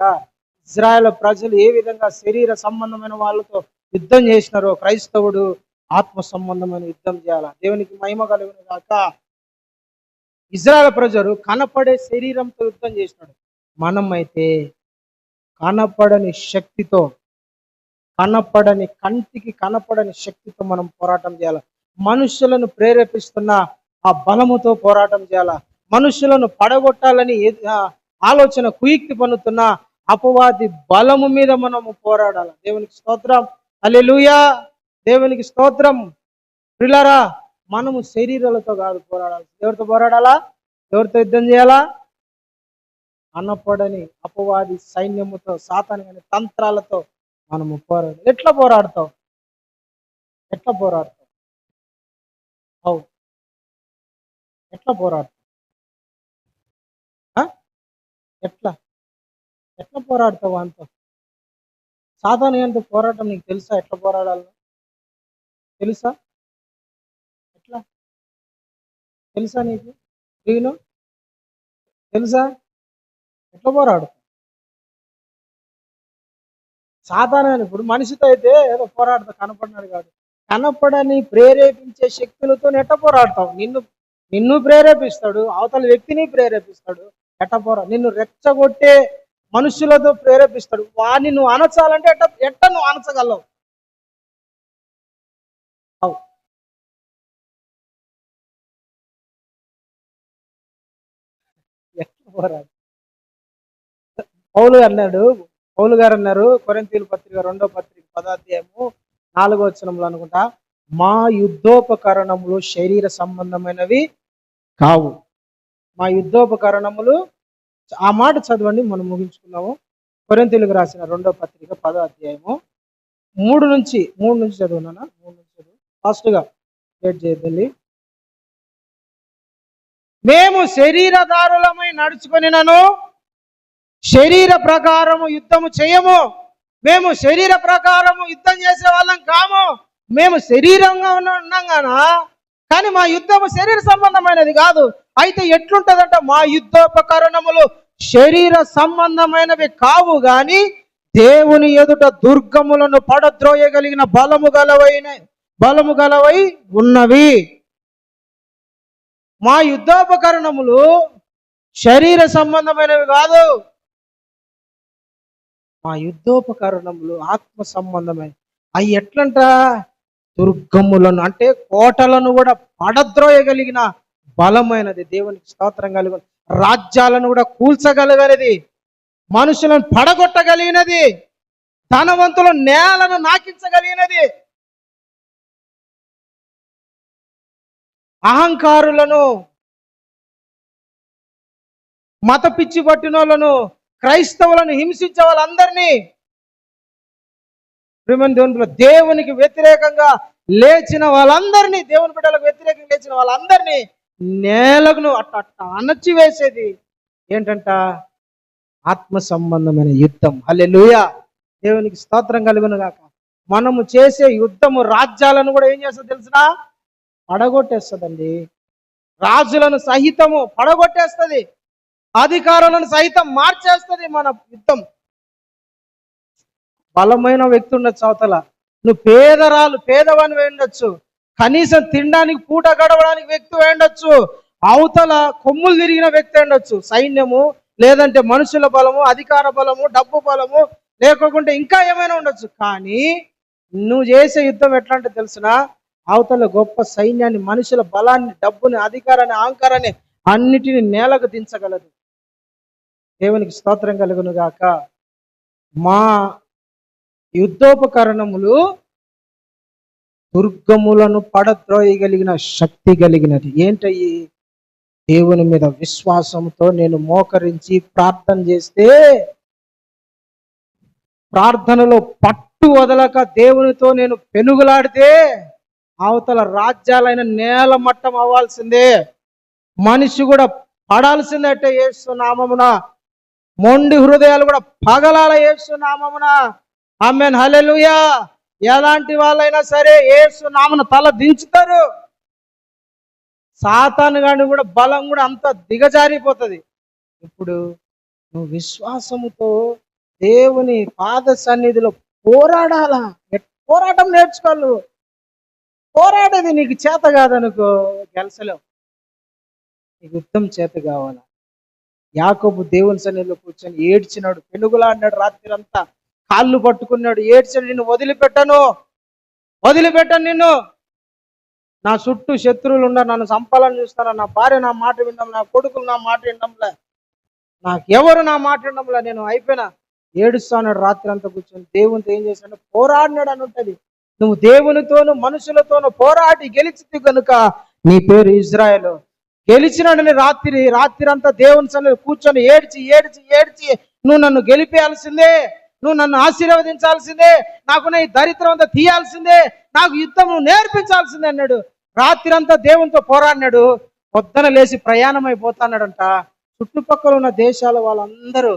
ఇజ్రాయేల్ ప్రజలు ఏ విధంగా శరీర సంబంధమైన వాళ్ళతో యుద్ధం చేసినారో క్రైస్తవుడు ఆత్మ సంబంధమైన యుద్ధం చేయాలా. దేవునికి మహిమ కలుగును గాక. ఇజ్రాయేల్ ప్రజలు కనపడే శరీరంతో యుద్ధం చేసినాడు. మనం అయితే కనపడని శక్తితో, కంటికి కనపడని శక్తితో మనం పోరాటం చేయాలి. మనుషులను ప్రేరేపిస్తున్న ఆ బలముతో పోరాటం చేయాలి. మనుషులను పడగొట్టాలని ఆలోచన కుయుక్తి పన్నుతున్న అపవాది బలము మీద మనము పోరాడాలి. దేవునికి స్తోత్రం. హల్లెలూయా. దేవునికి స్తోత్రం. ప్రియులారా, మనము శరీరాలతో కాదు పోరాడాలి. ఎవరితో పోరాడాలా? ఎవరితో యుద్ధం చేయాలా? అనపడని అపవాది సైన్యముతో, సాతాను అనే తంత్రాలతో మనము పోరాడాలి. ఎట్లా పోరాడతావు? ఎట్లా పోరాడతావు? ఎట్లా పోరాడతావు అంతో? సాతాను అంత పోరాటం నీకు తెలుసా? ఎట్లా పోరాడాలో తెలుసా? తెలుసా నీకు? తెలుసా ఎట్లా పోరాడతావు? సాధారణ ఇప్పుడు మనిషితో అయితే ఏదో పోరాడతావు, కనపడినాడు కాదు. కనపడని ప్రేరేపించే శక్తులతో ఎట్ట పోరాడతావు? నిన్ను ప్రేరేపిస్తాడు, అవతల వ్యక్తిని ప్రేరేపిస్తాడు. నిన్ను రెచ్చగొట్టే మనుషులతో ప్రేరేపిస్తాడు. వాడిని నువ్వు అనచాలంటే ఎట్ట నువ్వు అనచగలవు? ఎట్లా పోరాడు? పౌలు గారు అన్నారు కొరింథీయుల పత్రిక 2వ పత్రిక 10వ అధ్యాయము 4వ వచనంలో అనుకుంటా, మా యుద్ధోపకరణములు శరీర సంబంధమైనవి కావు. మా యుద్ధోపకరణములు, ఆ మాట చదవండి, మనం ముగించుకున్నాము. కొరింథీయులకు రాసిన 2వ పత్రిక 10వ అధ్యాయము 3 నుంచి చదువునా? 3 నుంచి చదువు ఫాస్ట్గా, లేట్ చేయద్దండి. మేము శరీరదారులమై నడుచుకొనినను శరీర ప్రకారము యుద్ధము చేయము. మేము శరీర ప్రకారము యుద్ధం చేసే వాళ్ళం కాము. మేము శరీరంగా ఉన్నాం కానీ మా యుద్ధము శరీర సంబంధమైనది కాదు. అయితే ఎట్లుంటదంట, మా యుద్ధోపకరణములు శరీర సంబంధమైనవి కావు గాని దేవుని ఎదుట దుర్గములను పడద్రోయగలిగిన బలము గలవై ఉన్నవి. మా యుద్ధోపకరణములు శరీర సంబంధమైనవి కాదు. మా యుద్ధోపకరణములు ఆత్మ సంబంధమైన. అవి ఎట్లంట, దుర్గములను అంటే కోటలను కూడా పడద్రోయగలిగిన బలమైనది. దేవునికి స్తోత్రం కలిగిన. రాజ్యాలను కూడా కూల్చగలిగినది, మనుషులను పడగొట్టగలిగినది. ధనవంతులు నేలను నాకించగలిగినది. అహంకారులను, మత పిచ్చి పట్టిన వాళ్ళను, క్రైస్తవులను హింసించే వాళ్ళందరినీ, దేవునికి వ్యతిరేకంగా లేచిన వాళ్ళందరినీ, దేవుని బిడ్డలకు వ్యతిరేకంగా లేచిన వాళ్ళందరినీ నేలకు అట్ట అణచివేసేది ఏంటంట? ఆత్మ సంబంధమైన యుద్ధం. హల్లెలూయా, దేవునికి స్తోత్రం కలుగును గాక. మనము చేసే యుద్ధము రాజ్యాలను కూడా ఏం చేస్తుంది తెలిసిన? పడగొట్టేస్తుందండి. రాజులను సహితము పడగొట్టేస్తుంది, అధికారులను సహితం మార్చేస్తుంది మన యుద్ధం. బలమైన వ్యక్తి ఉండొచ్చు అవతల, నువ్వు పేదవాని వేయండొచ్చు, కనీసం తినడానికి పూట గడవడానికి వ్యక్తి వేయండొచ్చు, అవతల కొమ్ములు తిరిగిన వ్యక్తి ఉండొచ్చు, సైన్యము లేదంటే మనుషుల బలము, అధికార బలము, డబ్బు బలము లేకోకుంటే ఇంకా ఏమైనా ఉండొచ్చు. కానీ నువ్వు చేసే యుద్ధం ఎట్లా అంటే తెలిసిన? అవతల గొప్ప సైన్యాన్ని, మనుషుల బలాన్ని, డబ్బుని, అధికారాన్ని, అహంకారాన్ని అన్నిటిని నేలకు దించగలదు. దేవునికి స్తోత్రం కలుగును గాక. మా యుద్ధోపకరణములు దుర్గములను పడద్రోయగలిగిన శక్తి కలిగినది. ఏంటయ్యి? దేవుని మీద విశ్వాసంతో నేను మోకరించి ప్రార్థన చేస్తే, ప్రార్థనలో పట్టు వదలక దేవునితో నేను పెనుగులాడితే, అవతల రాజ్యాలైన నేల మట్టం అవ్వాల్సిందే, మనిషి కూడా పడాల్సిందే. యేసు నామమున మొండి హృదయాలు కూడా పగలాల యేసు నామమున. ఆమేన్, హల్లెలూయా. ఎలాంటి వాళ్ళైనా సరే యేసు నామమున తల దించుతారు. సాతాను గాని కూడా బలం కూడా అంత దిగజారిపోతుంది. ఇప్పుడు నువ్వు విశ్వాసముతో దేవుని పాద సన్నిధిలో పోరాడాలా. పోరాటం నేర్చుకోవాలి. పోరాడేది నీకు చేత కాదనుకో, గెలసలేవు. నీకు యుద్ధం చేత కావాలా. యాకోబు దేవుని సన్నిధిలో కూర్చొని ఏడ్చినాడు, పెనుగులాడినాడు, రాత్రి అంతా కాళ్ళు పట్టుకున్నాడు, ఏడ్చాడు. నిన్ను వదిలిపెట్టను నిన్ను, నా చుట్టూ శత్రువులు ఉన్నారు, నన్ను చంపాలని చూస్తాను, నా భార్య నా మాట వినడం, నా కొడుకులు నా మాట వినడంలే, నాకెవరు నా మాట వినడంలే, నేను అయిపోయినా, ఏడుస్తాడు. రాత్రి అంతా కూర్చొని దేవునితో ఏం చేశాడు? పోరాడినాడు అని ఉంటుంది. నువ్వు దేవునితోనూ మనుషులతోనూ పోరాడి గెలిచితే కనుక నీ పేరు ఇజ్రాయేలు. గెలిచినాడని రాత్రి అంతా దేవుని సన్నిధిలో కూర్చొని ఏడ్చి నువ్వు నన్ను గెలిపేయాల్సిందే, నువ్వు నన్ను ఆశీర్వదించాల్సిందే, నాకున్న ఈ దరిద్రం అంతా తీయాల్సిందే, నాకు యుద్ధం నువ్వు నేర్పించాల్సిందే అన్నాడు. రాత్రి అంతా దేవునితో పోరాడినాడు. పొద్దున లేచి ప్రయాణం అయిపోతాన్నాడంట. చుట్టుపక్కల ఉన్న దేశాల వాళ్ళందరూ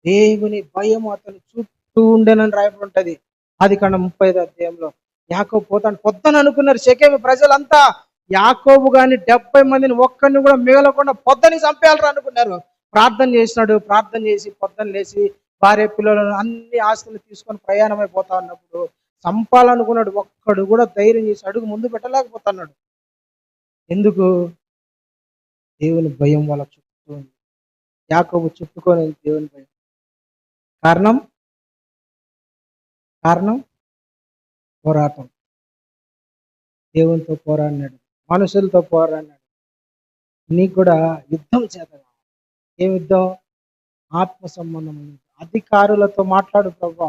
దేవుని భయం అతను చుట్టూ ఉండేనని రాయబడి ఉంటుంది. ఆదికాండం 35వ అధ్యాయంలో. యాకోబు పోతాడు. పొద్దున అనుకున్నారు షెకెము ప్రజలంతా, యాకోబు గాని 70 మందిని ఒక్కరిని కూడా మిగలకుండా పొద్దుని చంపేయాలరా అనుకున్నారు. ప్రార్థన చేసినాడు. ప్రార్థన చేసి పొద్దున లేచి భార్య పిల్లలను అన్ని ఆస్తులు తీసుకొని ప్రయాణం అయిపోతా ఉన్నప్పుడు చంపాలనుకున్నాడు. ఒక్కడు కూడా ధైర్యం చేసి అడుగు ముందు పెట్టలేకపోతున్నాడు. ఎందుకు? దేవుని భయం వాళ్ళ చుట్టూ ఉంది. యాకోబు చుట్టుకొని దేవుని భయం. కారణం పోరాటం. దేవునితో పోరాడినాడు, మనుషులతో పోరాడినాడు. నీకు కూడా యుద్ధం చేత కావాలి. ఏం యుద్ధం? ఆత్మ సంబంధం. అధికారులతో మాట్లాడు ప్రభా.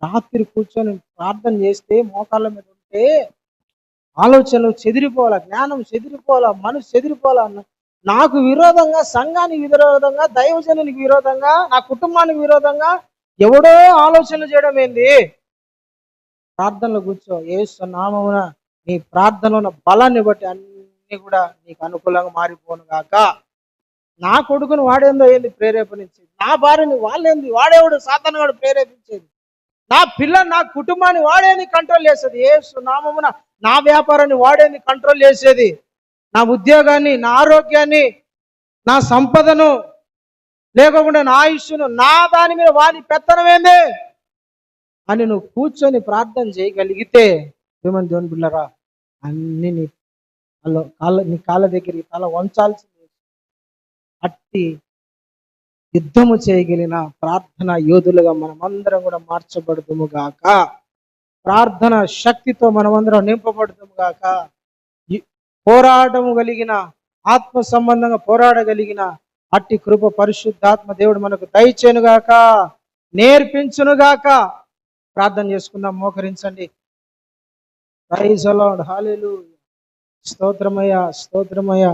రాత్రి కూర్చొని ప్రార్థన చేస్తే, మోకాళ్ళ మీద ఉంటే ఆలోచనలు చెదిరిపోవాలా, జ్ఞానం చెదిరిపోవాలా, మనసు చెదిరిపోవాలా. నాకు విరోధంగా, సంఘానికి విరోధంగా, దైవజనునికి విరోధంగా, నా కుటుంబానికి విరోధంగా ఎవడో ఆలోచనలు చేయడం ఏంది? ప్రార్థనలో కూర్చో. యేసు నామమున నీ ప్రార్థనలో ఉన్న బలాన్ని బట్టి అన్ని కూడా నీకు అనుకూలంగా మారిపోను గాక. నా కొడుకుని వాడేందో ఏంది ప్రేరేపణించేది, నా భార్యని వాళ్ళేంది వాడేవాడు సాతాను వాడు ప్రేరేపించేది, నా పిల్లని, నా కుటుంబాన్ని వాడేంది కంట్రోల్ చేసేది. యేసు నామమున నా వ్యాపారాన్ని వాడేంది కంట్రోల్ చేసేది, నా ఉద్యోగాన్ని, నా ఆరోగ్యాన్ని, నా సంపదను, లేకుండా నా ఆయుష్ను, నా దాని మీద వాని పెత్తనం ఏంది అని నువ్వు కూర్చొని ప్రార్థన చేయగలిగితే, ఏమని దేవుని బిడ్డలారా, అన్ని నీ కాళ్ళ దగ్గరికి తల వంచాల్సింది. అట్టి యుద్ధము చేయగలిగిన ప్రార్థన యోధులుగా మనమందరం కూడా మార్చబడుతుము గాక. ప్రార్థన శక్తితో మనమందరం నింపబడుతుము గాక. పోరాటము కలిగిన, ఆత్మ సంబంధంగా పోరాడగలిగిన అట్టి కృప పరిశుద్ధాత్మ దేవుడు మనకు దయచేనుగాక, నేర్పించునుగాక. ప్రార్థన చేసుకుందాం, మోకరించండి. ప్రైజ్ ది లార్డ్, హల్లెలూయా. స్తోత్రమయ్యా, స్తోత్రమయ్యా.